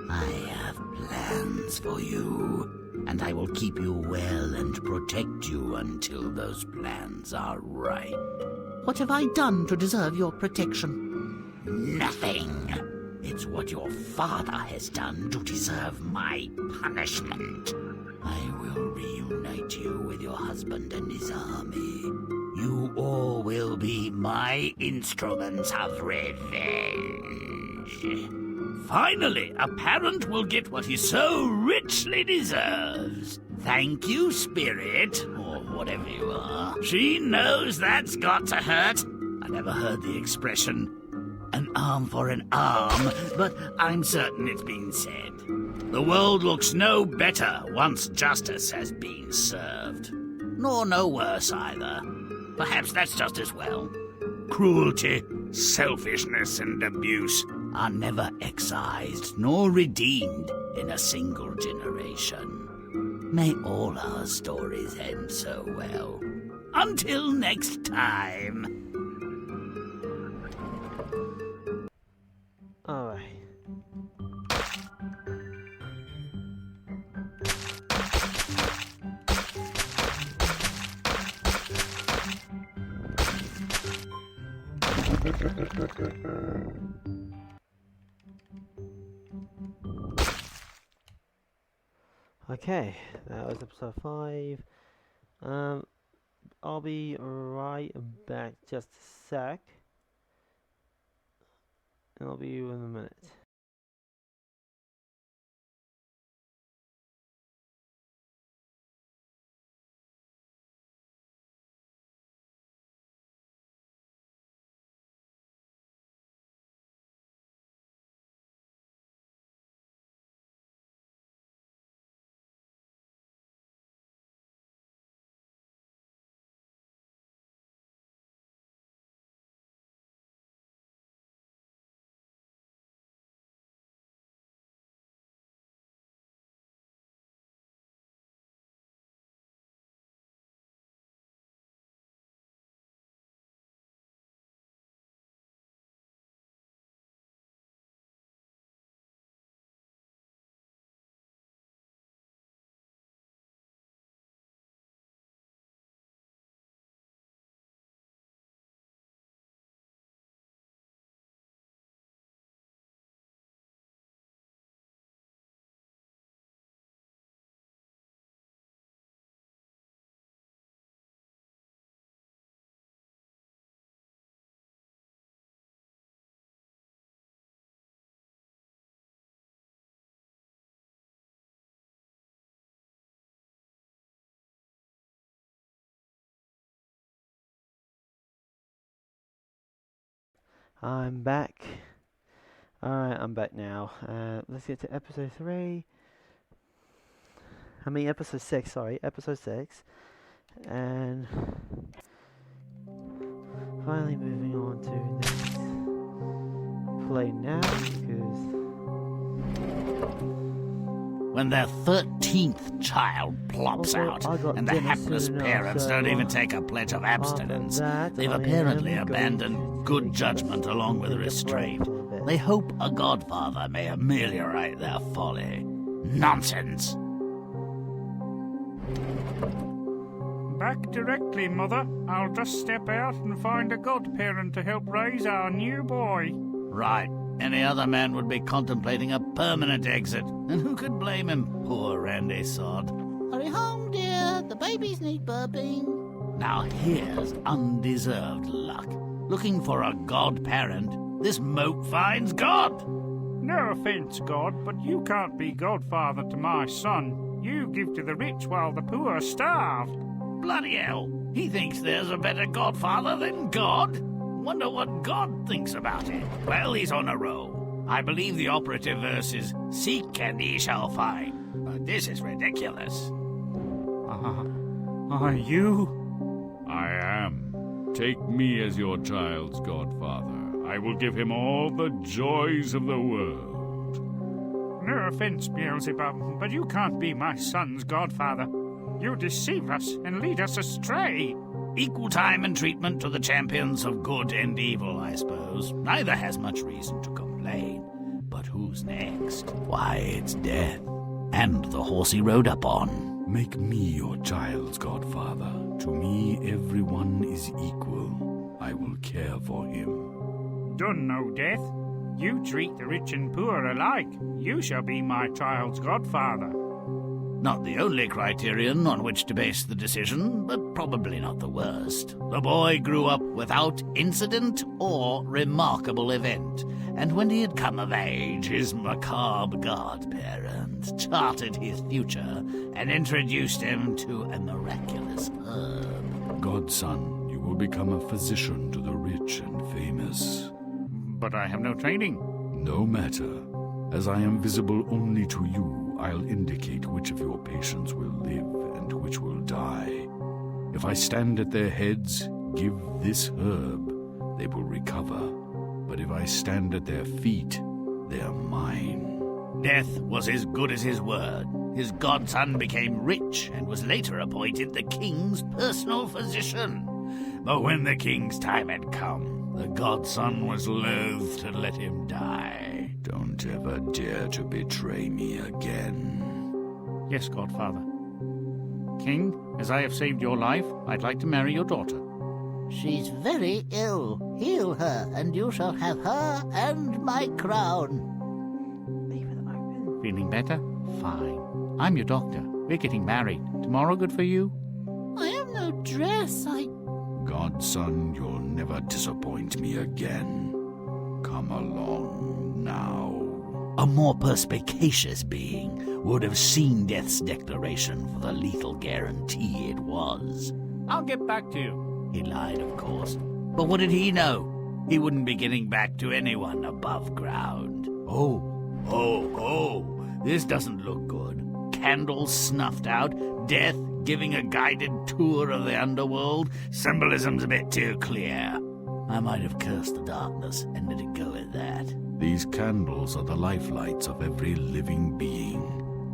I have plans for you, and I will keep you well and protect you until those plans are ripe. What have I done to deserve your protection? Nothing. It's what your father has done to deserve my punishment. I will reunite you with your husband and his army. You all will be my instruments of revenge. Finally, a parent will get what he so richly deserves. Thank you, spirit, or whatever you are. She knows that's got to hurt. I never heard the expression, an arm for an arm, but I'm certain it's been said. The world looks no better once justice has been served. Nor no worse either. Perhaps that's just as well. Cruelty, selfishness, and abuse are never excised nor redeemed in a single generation. May all our stories end so well. Until next time. Alright. Okay, that was episode 5. I'll be right back, just a sec. I'll be in a minute. I'm back. Alright, I'm back now. Let's get to episode 3. Episode 6, sorry. Episode 6. And finally moving on to this play now, because when their 13th child plops out and the hapless parents don't even take a pledge of abstinence, they've apparently abandoned good judgment along with restraint. They hope a godfather may ameliorate their folly. Nonsense! Back directly, Mother. I'll just step out and find a godparent to help raise our new boy. Right. Any other man would be contemplating a permanent exit. And who could blame him? Poor Randy Sod. Hurry home, dear. The babies need burping. Now here's undeserved luck. Looking for a godparent, this mope finds God. No offence, God, but you can't be godfather to my son. You give to the rich while the poor starve. Bloody hell. He thinks there's a better godfather than God? Wonder what God thinks about it. Well, he's on a roll. I believe the operative verse is, "Seek and ye shall find." But this is ridiculous. Are you? I am. Take me as your child's godfather. I will give him all the joys of the world. No offence, Beelzebub, but you can't be my son's godfather. You deceive us and lead us astray. Equal time and treatment to the champions of good and evil, I suppose. Neither has much reason to complain. But who's next? Why, it's Death. And the horse he rode up on. Make me your child's godfather. To me, everyone is equal. I will care for him. Done no Death. You treat the rich and poor alike. You shall be my child's godfather. Not the only criterion on which to base the decision, but probably not the worst. The boy grew up without incident or remarkable event, and when he had come of age, his macabre godparent charted his future and introduced him to a miraculous herb. Godson, you will become a physician to the rich and famous. But I have no training. No matter. As I am visible only to you, I'll indicate which of your patients will live and which will die. If I stand at their heads, give this herb, they will recover. But if I stand at their feet, they are mine. Death was as good as his word. His godson became rich and was later appointed the king's personal physician. But when the king's time had come, the godson was loath to let him die. Don't ever dare to betray me again. Yes, Godfather. King, as I have saved your life, I'd like to marry your daughter. She's very ill. Heal her, and you shall have her and my crown. leave it open. Feeling better? Fine. I'm your doctor. We're getting married. Tomorrow good for you? I have no dress. Godson, you'll never disappoint me again. Come along now. A more perspicacious being would have seen Death's declaration for the lethal guarantee it was. I'll get back to you. He lied, of course. But what did he know? He wouldn't be getting back to anyone above ground. Oh, this doesn't look good. Candles snuffed out, Death giving a guided tour of the underworld. Symbolism's a bit too clear. I might have cursed the darkness and let it go at that. These candles are the lifelights of every living being.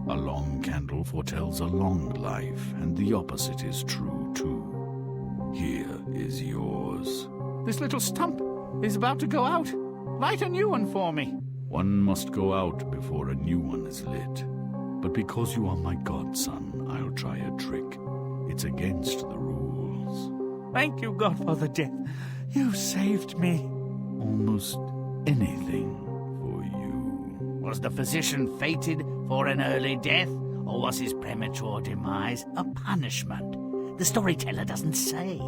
A long candle foretells a long life, and the opposite is true, too. Here is yours. This little stump is about to go out. Light a new one for me. One must go out before a new one is lit. But because you are my godson, I'll try a trick. It's against the rules. Thank you, Godfather Death. You saved me. Almost anything for you. Was the physician fated for an early death, or was his premature demise a punishment? The storyteller doesn't say,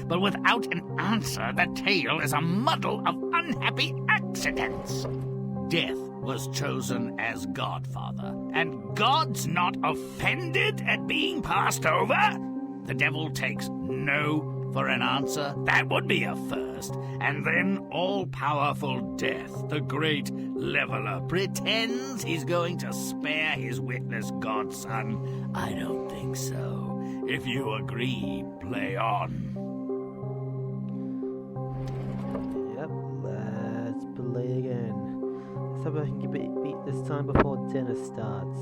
but without an answer, the tale is a muddle of unhappy accidents. Death was chosen as godfather, and God's not offended at being passed over? The devil takes no for an answer? That would be a first. And then all-powerful death, the great leveler, pretends he's going to spare his witless godson. I don't think so. If you agree, play on. Yep, let's play again. Let's hope I can beat this time before dinner starts.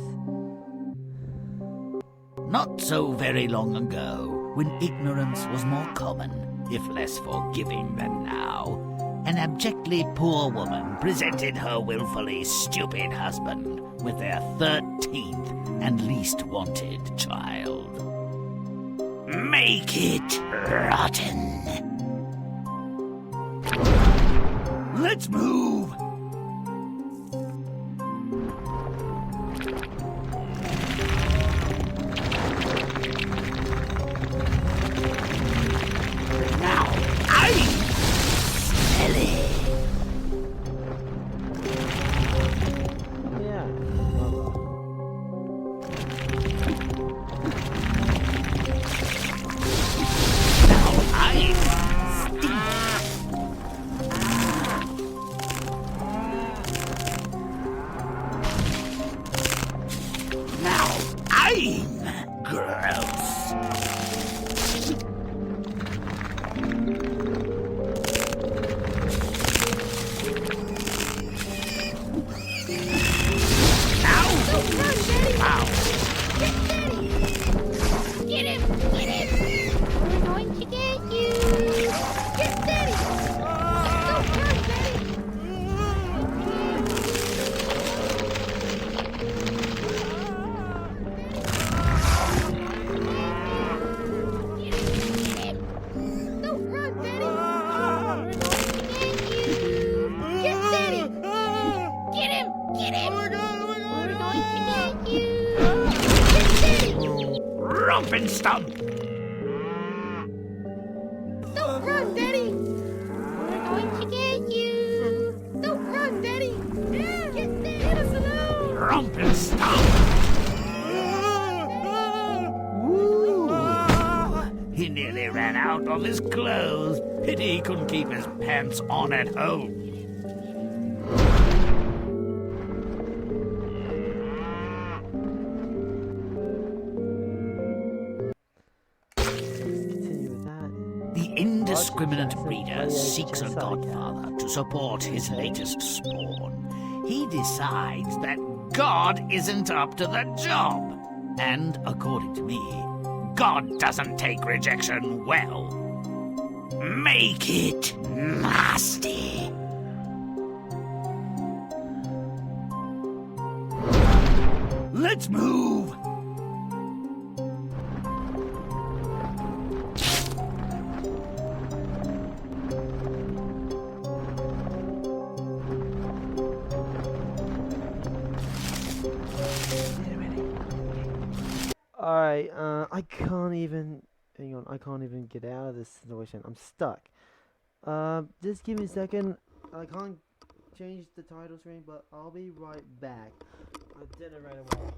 Not so very long ago, when ignorance was more common, if less forgiving than now, an abjectly poor woman presented her willfully stupid husband with their 13th and least wanted child. Make it rotten. Let's move. Now, I smell it. Yeah. Now I stink. Now I'm gross. Now, wow. Get him! Get him! We're going to get you! Get Daddy! Don't run, Daddy! Get him! Don't run, Daddy! We're going to get you! Get Daddy! Get him! Get him! We're going to get you! Get Daddy! Romp and stomp. Don't run, Daddy! We're going to get you! Don't run, Daddy! Get us alone! Romp and stomp. Woo! He nearly ran out of his clothes. Pity he couldn't keep his pants on at home. Continue with that. The indiscriminate breeder seeks a godfather to support his latest spawn. He decides that God isn't up to the job. And according to me, God doesn't take rejection well. Make it nasty. Let's move. Alright, I can't even... Hang on, I can't even get out of this situation. I'm stuck. Just give me a second. I can't change the title screen, but I'll be right back. I did it right away.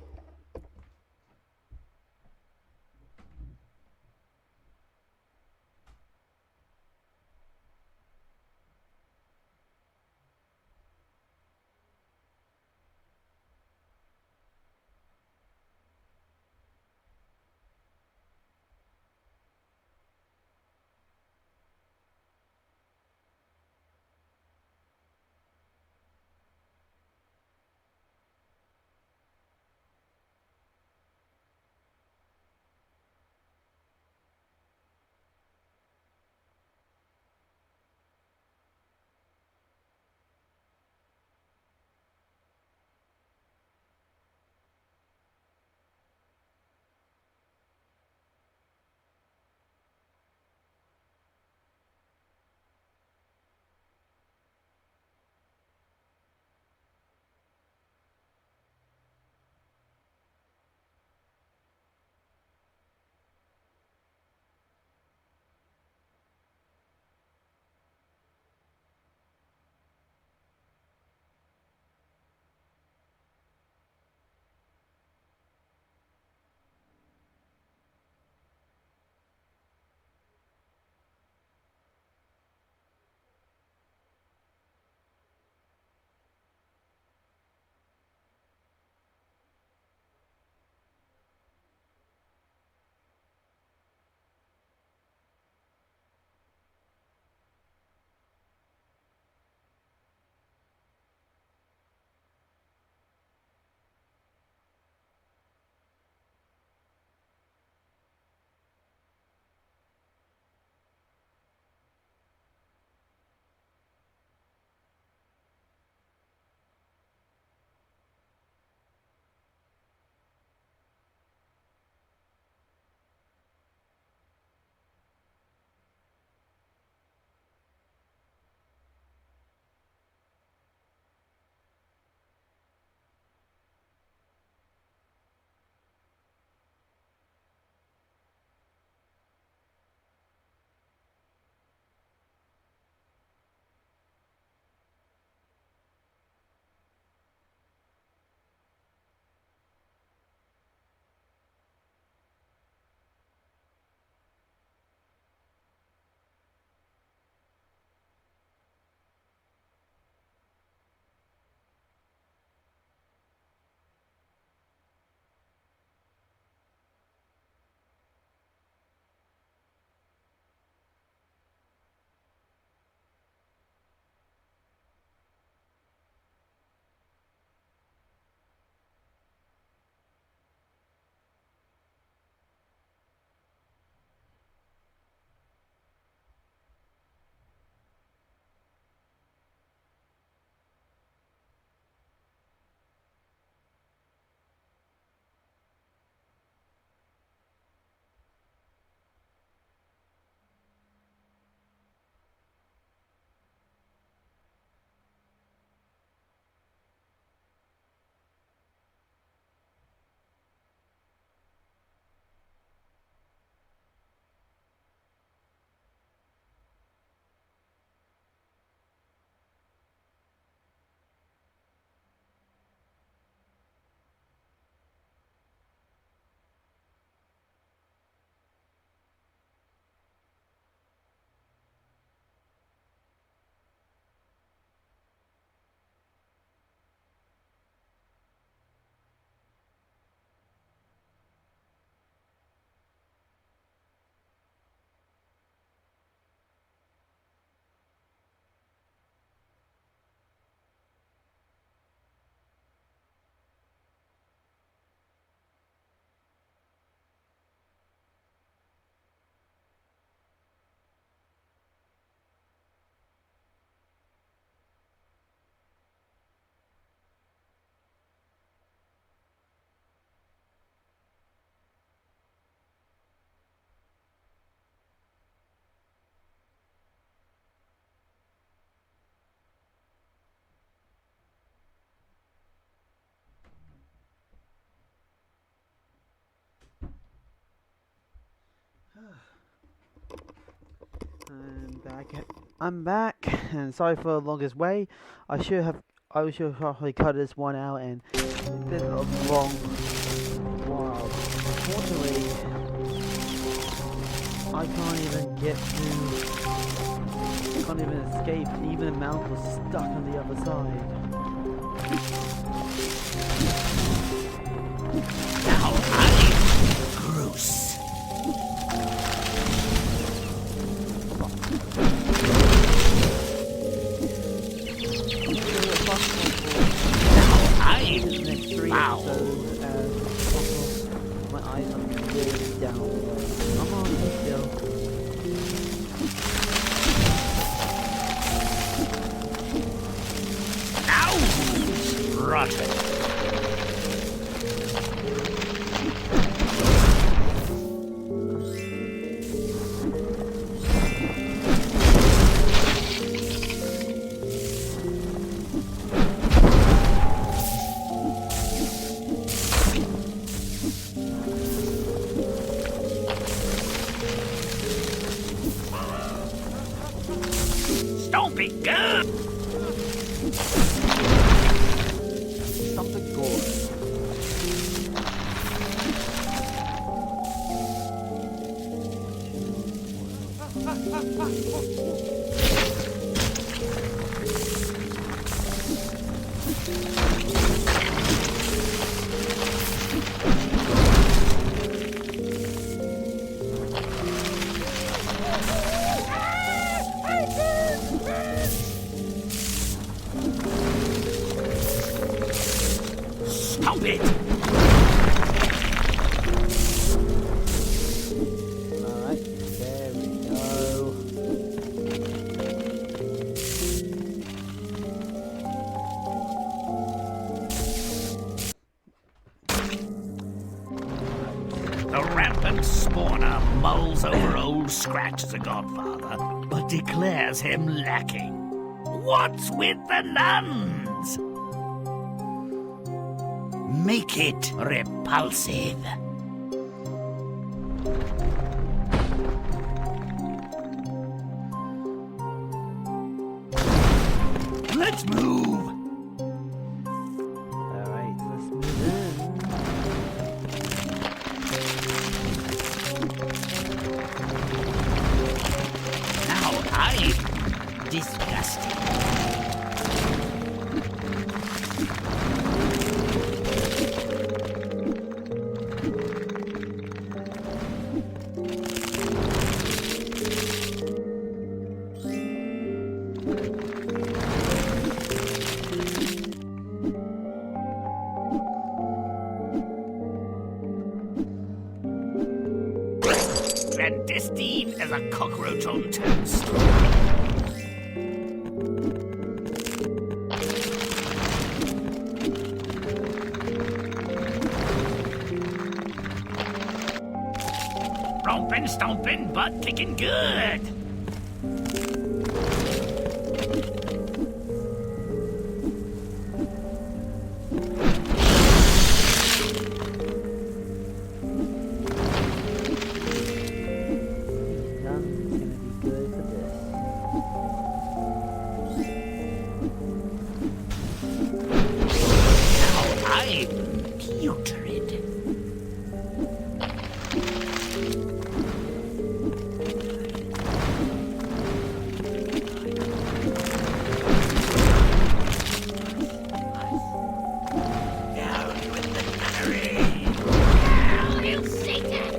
I'm back, and sorry for the longest wait. I should have probably cut this one out, and it's been a long while. Unfortunately, I can't even escape. Even the mouth was stuck on the other side. Now I'm Gross. Wow. My eyes are really down. Come on, still. Ouch! Rotten. Don't be good. Something good. Stop it! Alright, there we go. The rampant spawner mulls over old Scratch as a godfather, but declares him lacking. What's with the nuns? Make it repulsive. Let's move. Alright, let's move in. Now I'm disgusting. Clandestine as a cockroach on toast. Romping, stomping, butt kicking good. Nothing's gonna be good for this. Now I'm putrid. Down with the nunnery. Now, you Satan!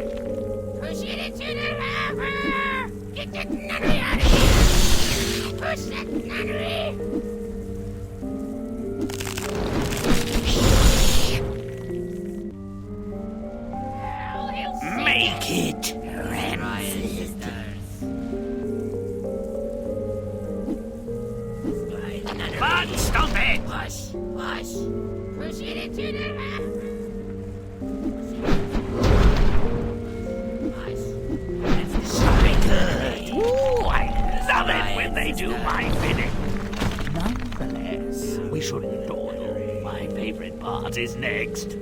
Push it into the river! Get that nunnery out of here! Push that nunnery! Now, you Satan! Make it rancid. But stop it! Push! Push! Push it into the river! Very good. Ooh, I love it when they do my bidding. Nonetheless, we shouldn't dawdle. My favorite part is next.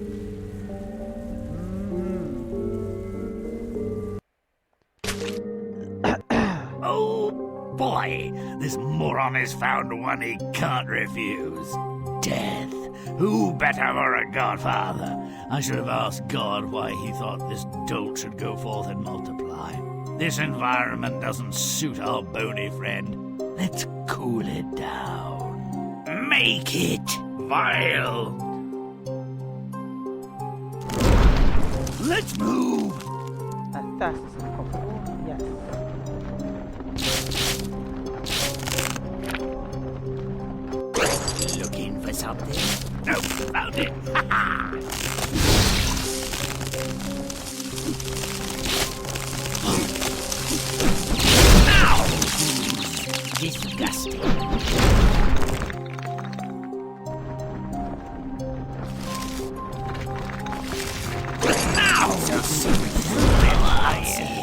Oh moron has found one he can't refuse. Death. Who better for a godfather? I should have asked God why he thought this dolt should go forth and multiply. This environment doesn't suit our bony friend. Let's cool it down. Make it vile. Let's move. As fast as possible, yes. Looking for something? No, found it. Ha ha! Now! Disgusting. Now! So secret. I see.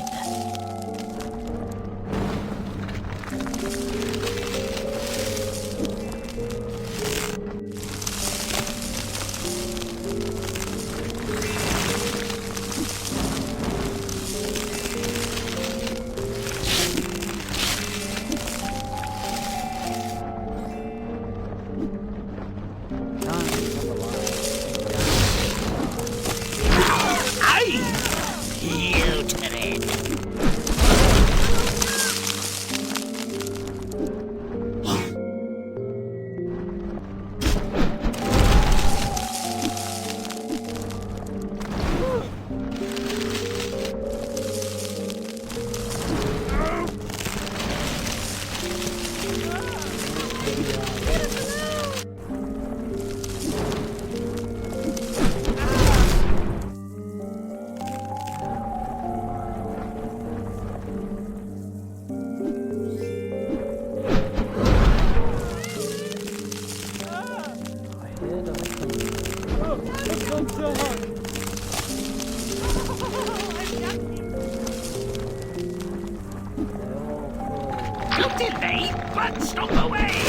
But stop away!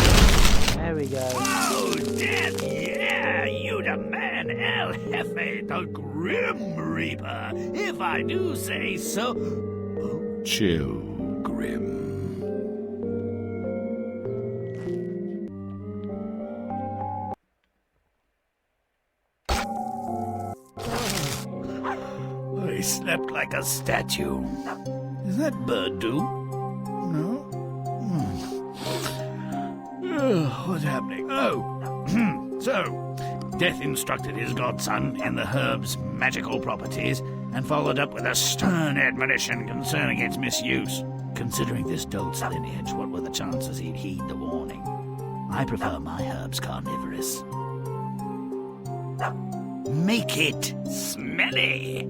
There we go. Oh, death, yeah! You the man, El Jefe, the Grim Reaper, if I do say so. Oh. Chill, Grimm. I slept like a statue. Is that bird do? No? What's happening? Oh, so, Death instructed his godson in the herb's magical properties and followed up with a stern admonition concerning its misuse. Considering this dolt's lineage, what were the chances he'd heed the warning? I prefer my herbs carnivorous. Make it smelly!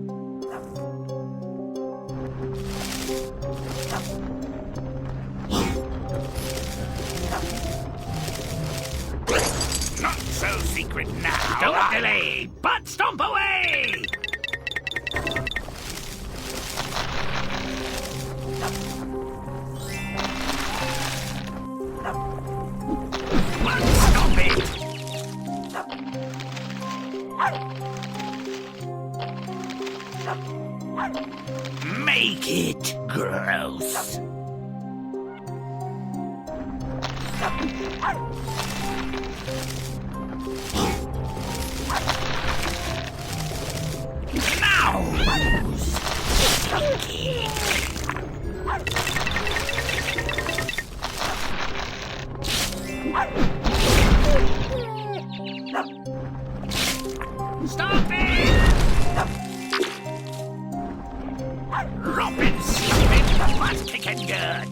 Not so secret now. Don't delay, but stomp away! But stop it! Make it gross. Mouse! Chunky! Stop it! Roppin', slumpin', butt kickin' good.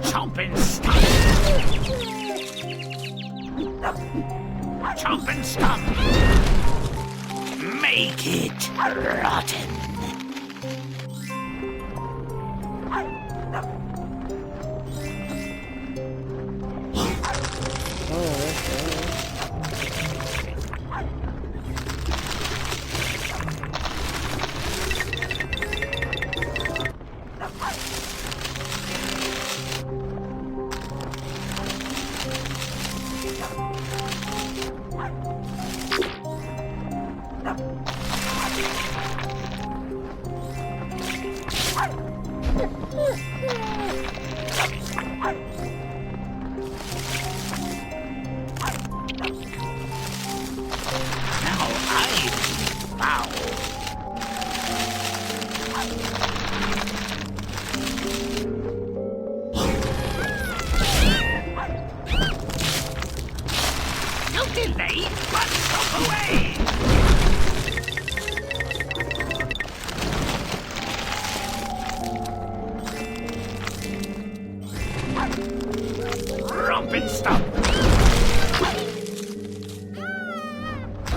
Chompin' stump. Chompin' stump. Make it rotten. delay, but stop away! Romp and stop!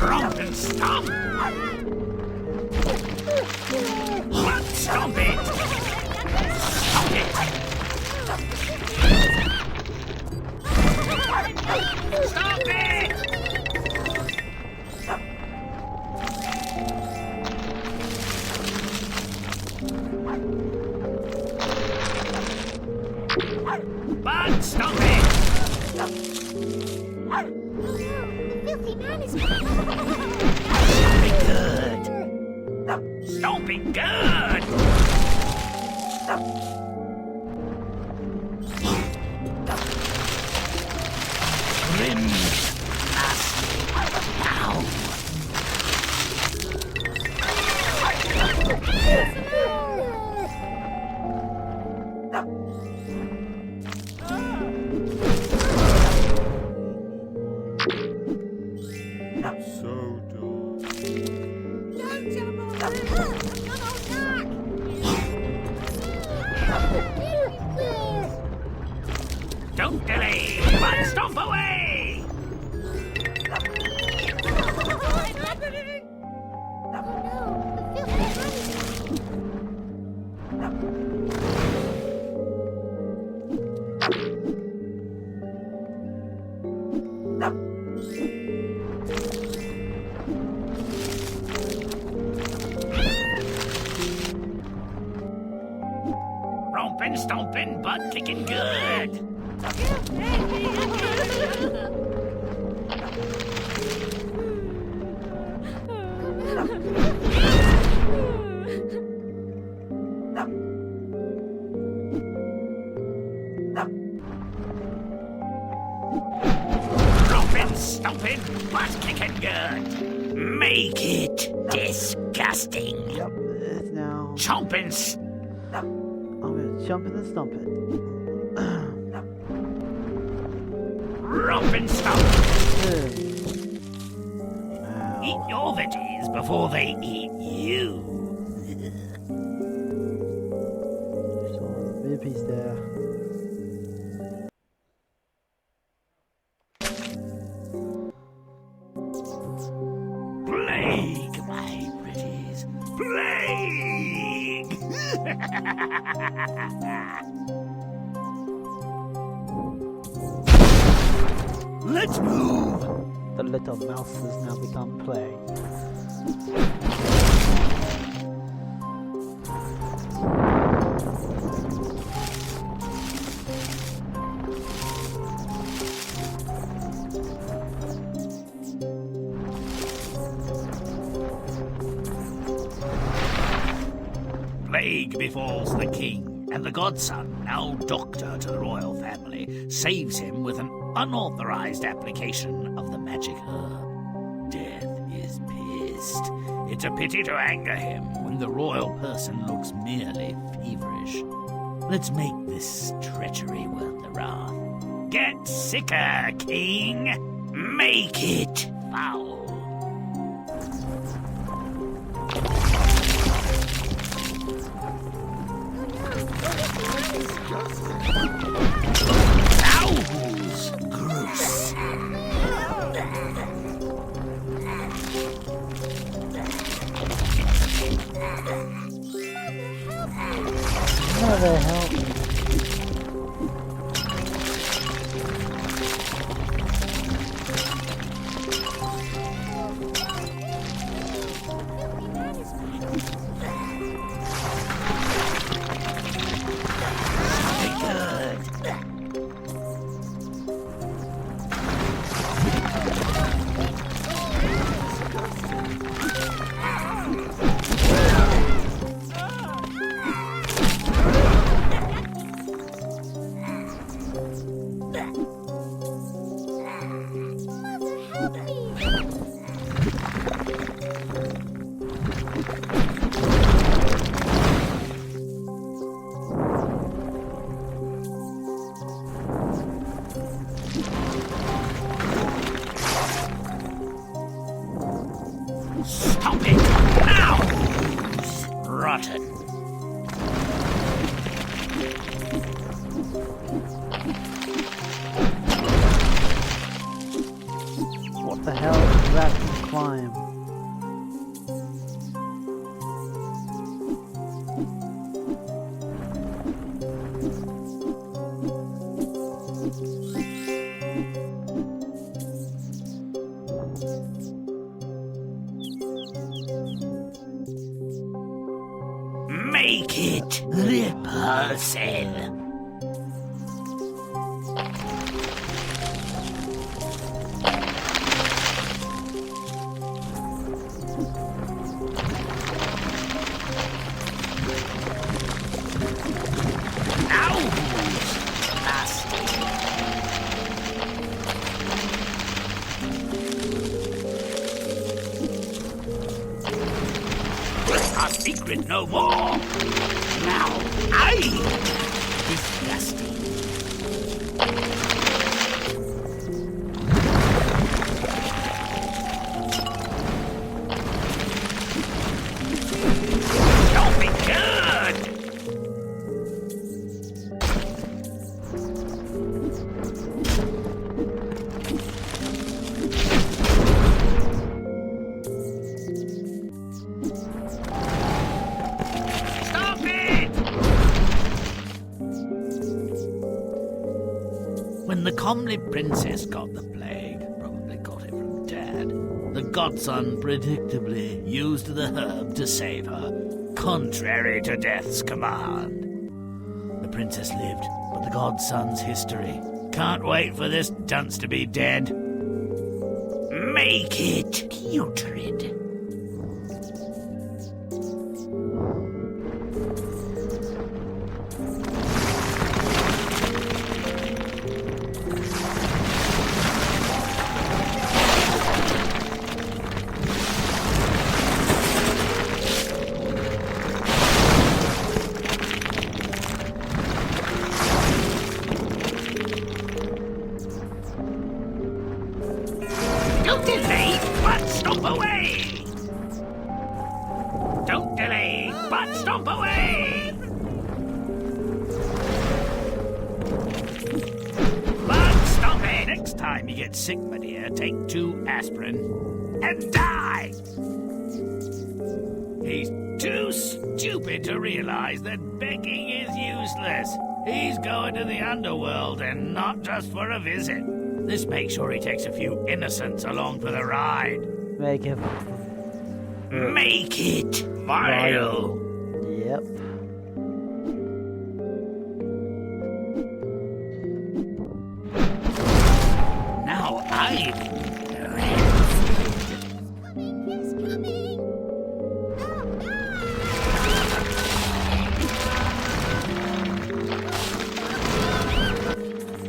Romp and stop! But stop it! Stop it! Stop it! But stop it! Oh no, the filthy man is coming. Stomping good! Grimm, nasty, now! Don't jump on me. Come on back. Please. Don't delay, but stop away! What's happening? Oh no, the filthy man is Romping, stomping, butt kicking good! Romping, stomping, butt kicking good! Make it disgusting! Yep, it's now. Chomping, I'm gonna jump in and stomp it. romping, stomping! Ow. Eat your veggies before they eat you. So, bit of piece there. Plague, my pretties. Plague! Let's move! The little mouse has now become play. Plague befalls the king, and the godson, now doctor to the royal family, saves him with an unauthorized application of the magic herb. Death is pissed. It's a pity to anger him when the royal person looks merely feverish. Let's make this treachery worth the wrath. Get sicker, king! Make it foul! Owls! Gross! Mother help me. Stop it! Now! Rotten. What the hell is that can climb? Make it repulsive. Our secret no more. Now, disgusting. Don't be good. When the comely princess got the plague, probably got it from Dad, the godson predictably used the herb to save her, contrary to Death's command. The princess lived, but the godson's history. Can't wait for this dunce to be dead. Make it putrid. Don't delay, but stomp away! Don't delay, but stomp away! But stomp it! Next time you get sick, my dear, take 2 aspirin and die! He's too stupid to realize that begging is useless. He's going to the underworld and not just for a visit. This makes sure he takes a few innocents along for the ride. Make him. Make it vile. Yep. Now I'm He's coming.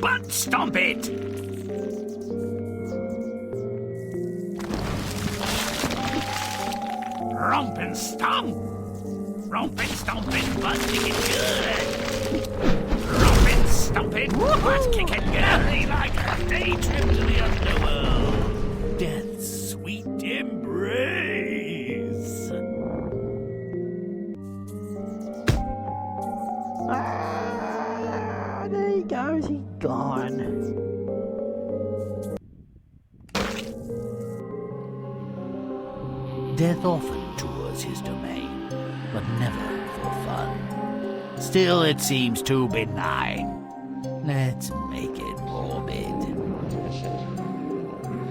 butt stomp it. Romp and stomp. Romp and stomp it, butt kick it good. Romp and stomp it, butt kick it girly like a day trip to the underworld. Death's sweet embrace. Ah, there he goes, he's gone. Death often tours his domain, but never for fun. Still, it seems too benign. Let's make it morbid.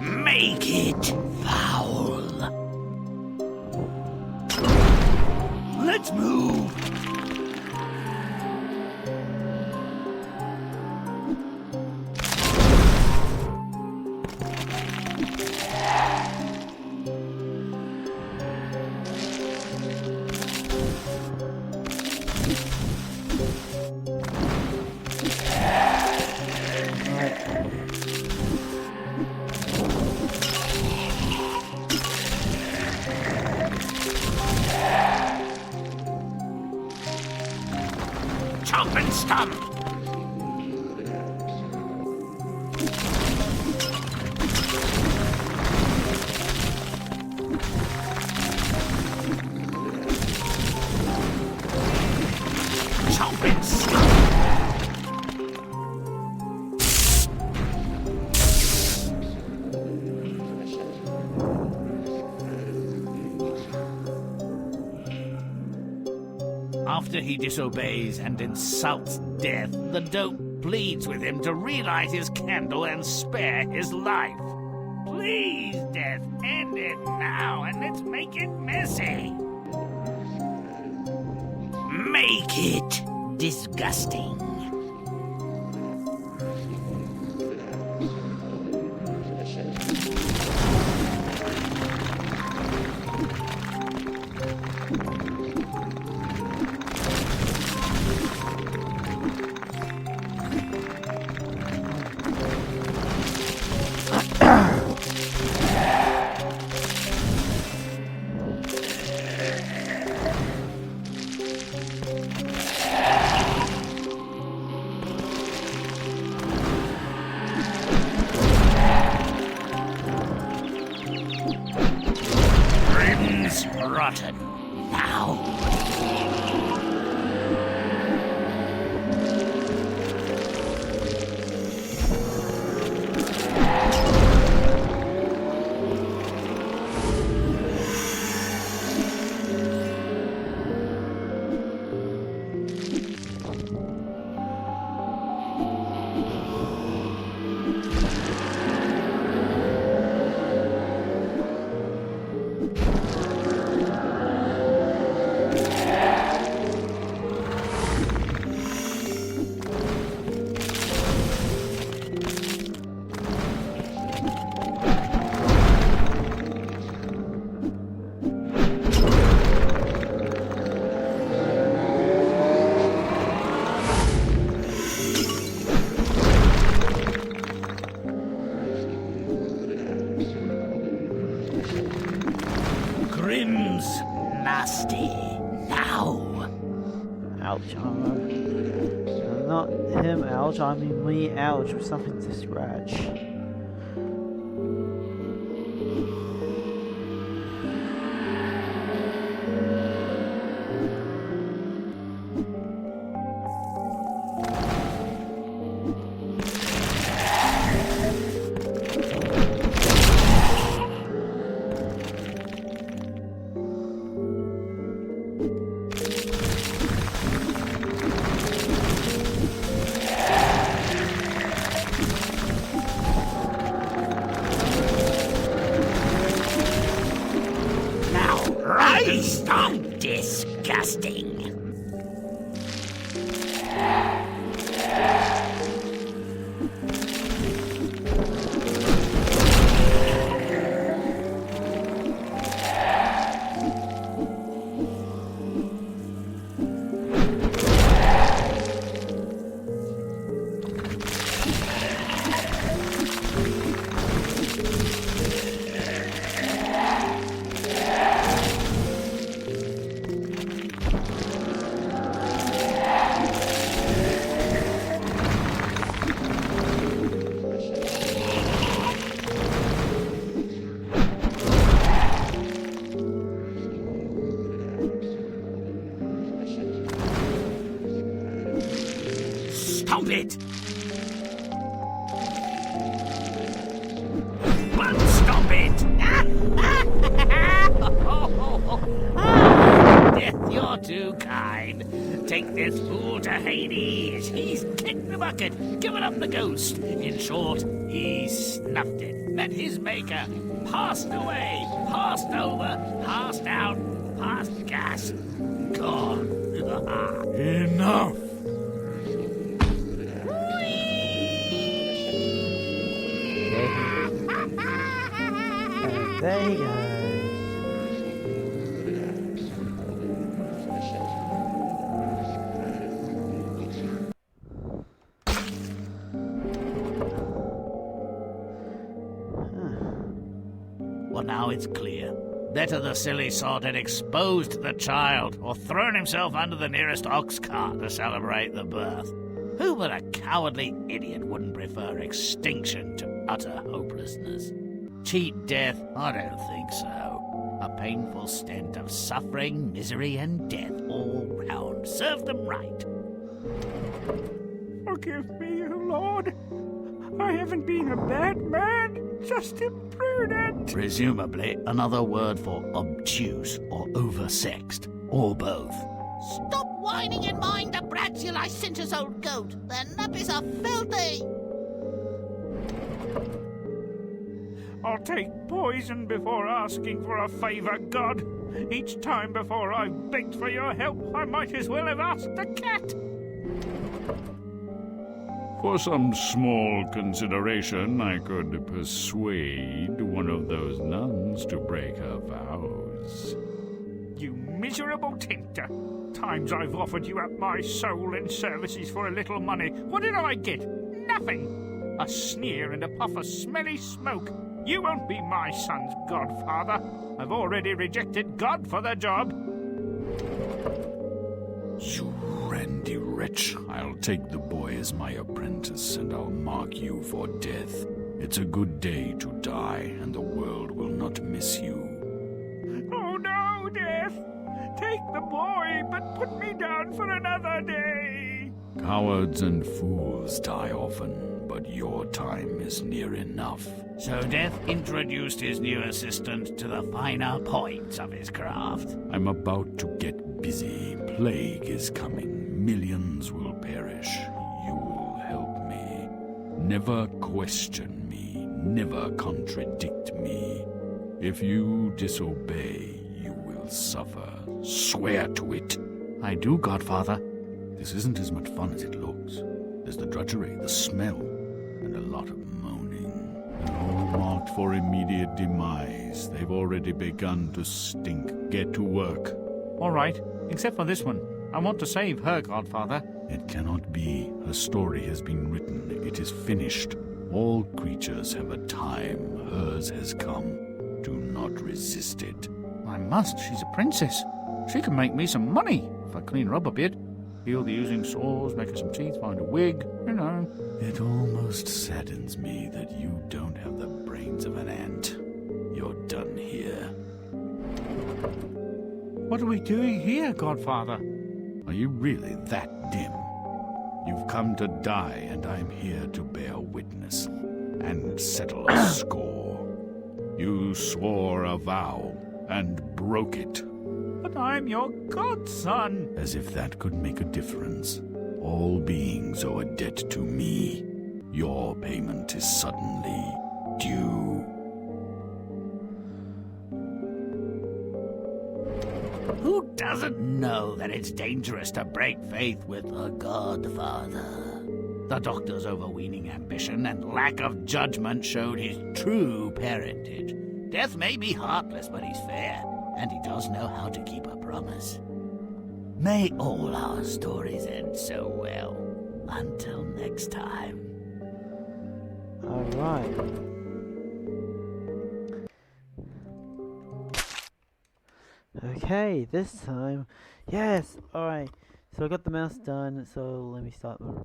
Make it foul. Let's move. Chomp and stomp. After he disobeys and insults death, the dope pleads with him to relight his candle and spare his life. Please, death, end it now and let's make it messy. Make it disgusting. Grimm's rotten. Now. Grimm's nasty. Now. Ouch, not him, ouch, I mean me, ouch, with something to scratch. Stop disgusting. Stop it! Stop it! Death, you're too kind. Take this fool to Hades. He's kicked the bucket, given up the ghost. In short, he snuffed it. Met his maker. Passed away, passed over, passed out, passed gas. Gone. Enough! There he goes. Well, now it's clear. Better the silly sod had exposed the child or thrown himself under the nearest ox cart to celebrate the birth. Who but a cowardly idiot wouldn't prefer extinction to utter hopelessness? Cheat death? I don't think so. A painful stint of suffering, misery, and death all round. Serve them right. Forgive me, Lord. I haven't been a bad man, just imprudent. Presumably another word for obtuse or oversexed, or both. Stop whining and mind the brats, you licentious old goat. Their nappies are filthy. I'll take poison before asking for a favour, God. Each time before I've begged for your help, I might as well have asked the cat. For some small consideration, I could persuade one of those nuns to break her vows. You miserable tempter. Times I've offered you up my soul and services for a little money. What did I get? Nothing. A sneer and a puff of smelly smoke. You won't be my son's godfather. I've already rejected God for the job. You randy wretch. I'll take the boy as my apprentice, and I'll mark you for death. It's a good day to die, and the world will not miss you. Oh no, Death! Take the boy, but put me down for another day. Cowards and fools die often, but your time is near enough. So Death introduced his new assistant to the finer points of his craft. I'm about to get busy. Plague is coming. Millions will perish. You will help me. Never question me. Never contradict me. If you disobey, you will suffer. Swear to it. I do, Godfather. This isn't as much fun as it looks. There's the drudgery, the smell, and a lot of moaning. They're all marked for immediate demise. They've already begun to stink. Get to work. All right, except for this one. I want to save her, Godfather. It cannot be. Her story has been written. It is finished. All creatures have a time. Hers has come. Do not resist it. I must. She's a princess. She can make me some money if I clean her up a bit. Heal the oozing sores, make her some teeth, find a wig, you know. It almost saddens me that you don't have the brains of an ant. You're done here. What are we doing here, Godfather? Are you really that dim? You've come to die, and I'm here to bear witness and settle a score. You swore a vow and broke it. But I'm your godson. As if that could make a difference. All beings owe a debt to me. Your payment is suddenly due. Who doesn't know that it's dangerous to break faith with a godfather? The doctor's overweening ambition and lack of judgment showed his true parentage. Death may be heartless, but he's fair, and he does know how to keep a promise. May all our stories end so well. Until next time. Alright. Okay, this time. Yes! Alright. So I got the mouse done, so let me start the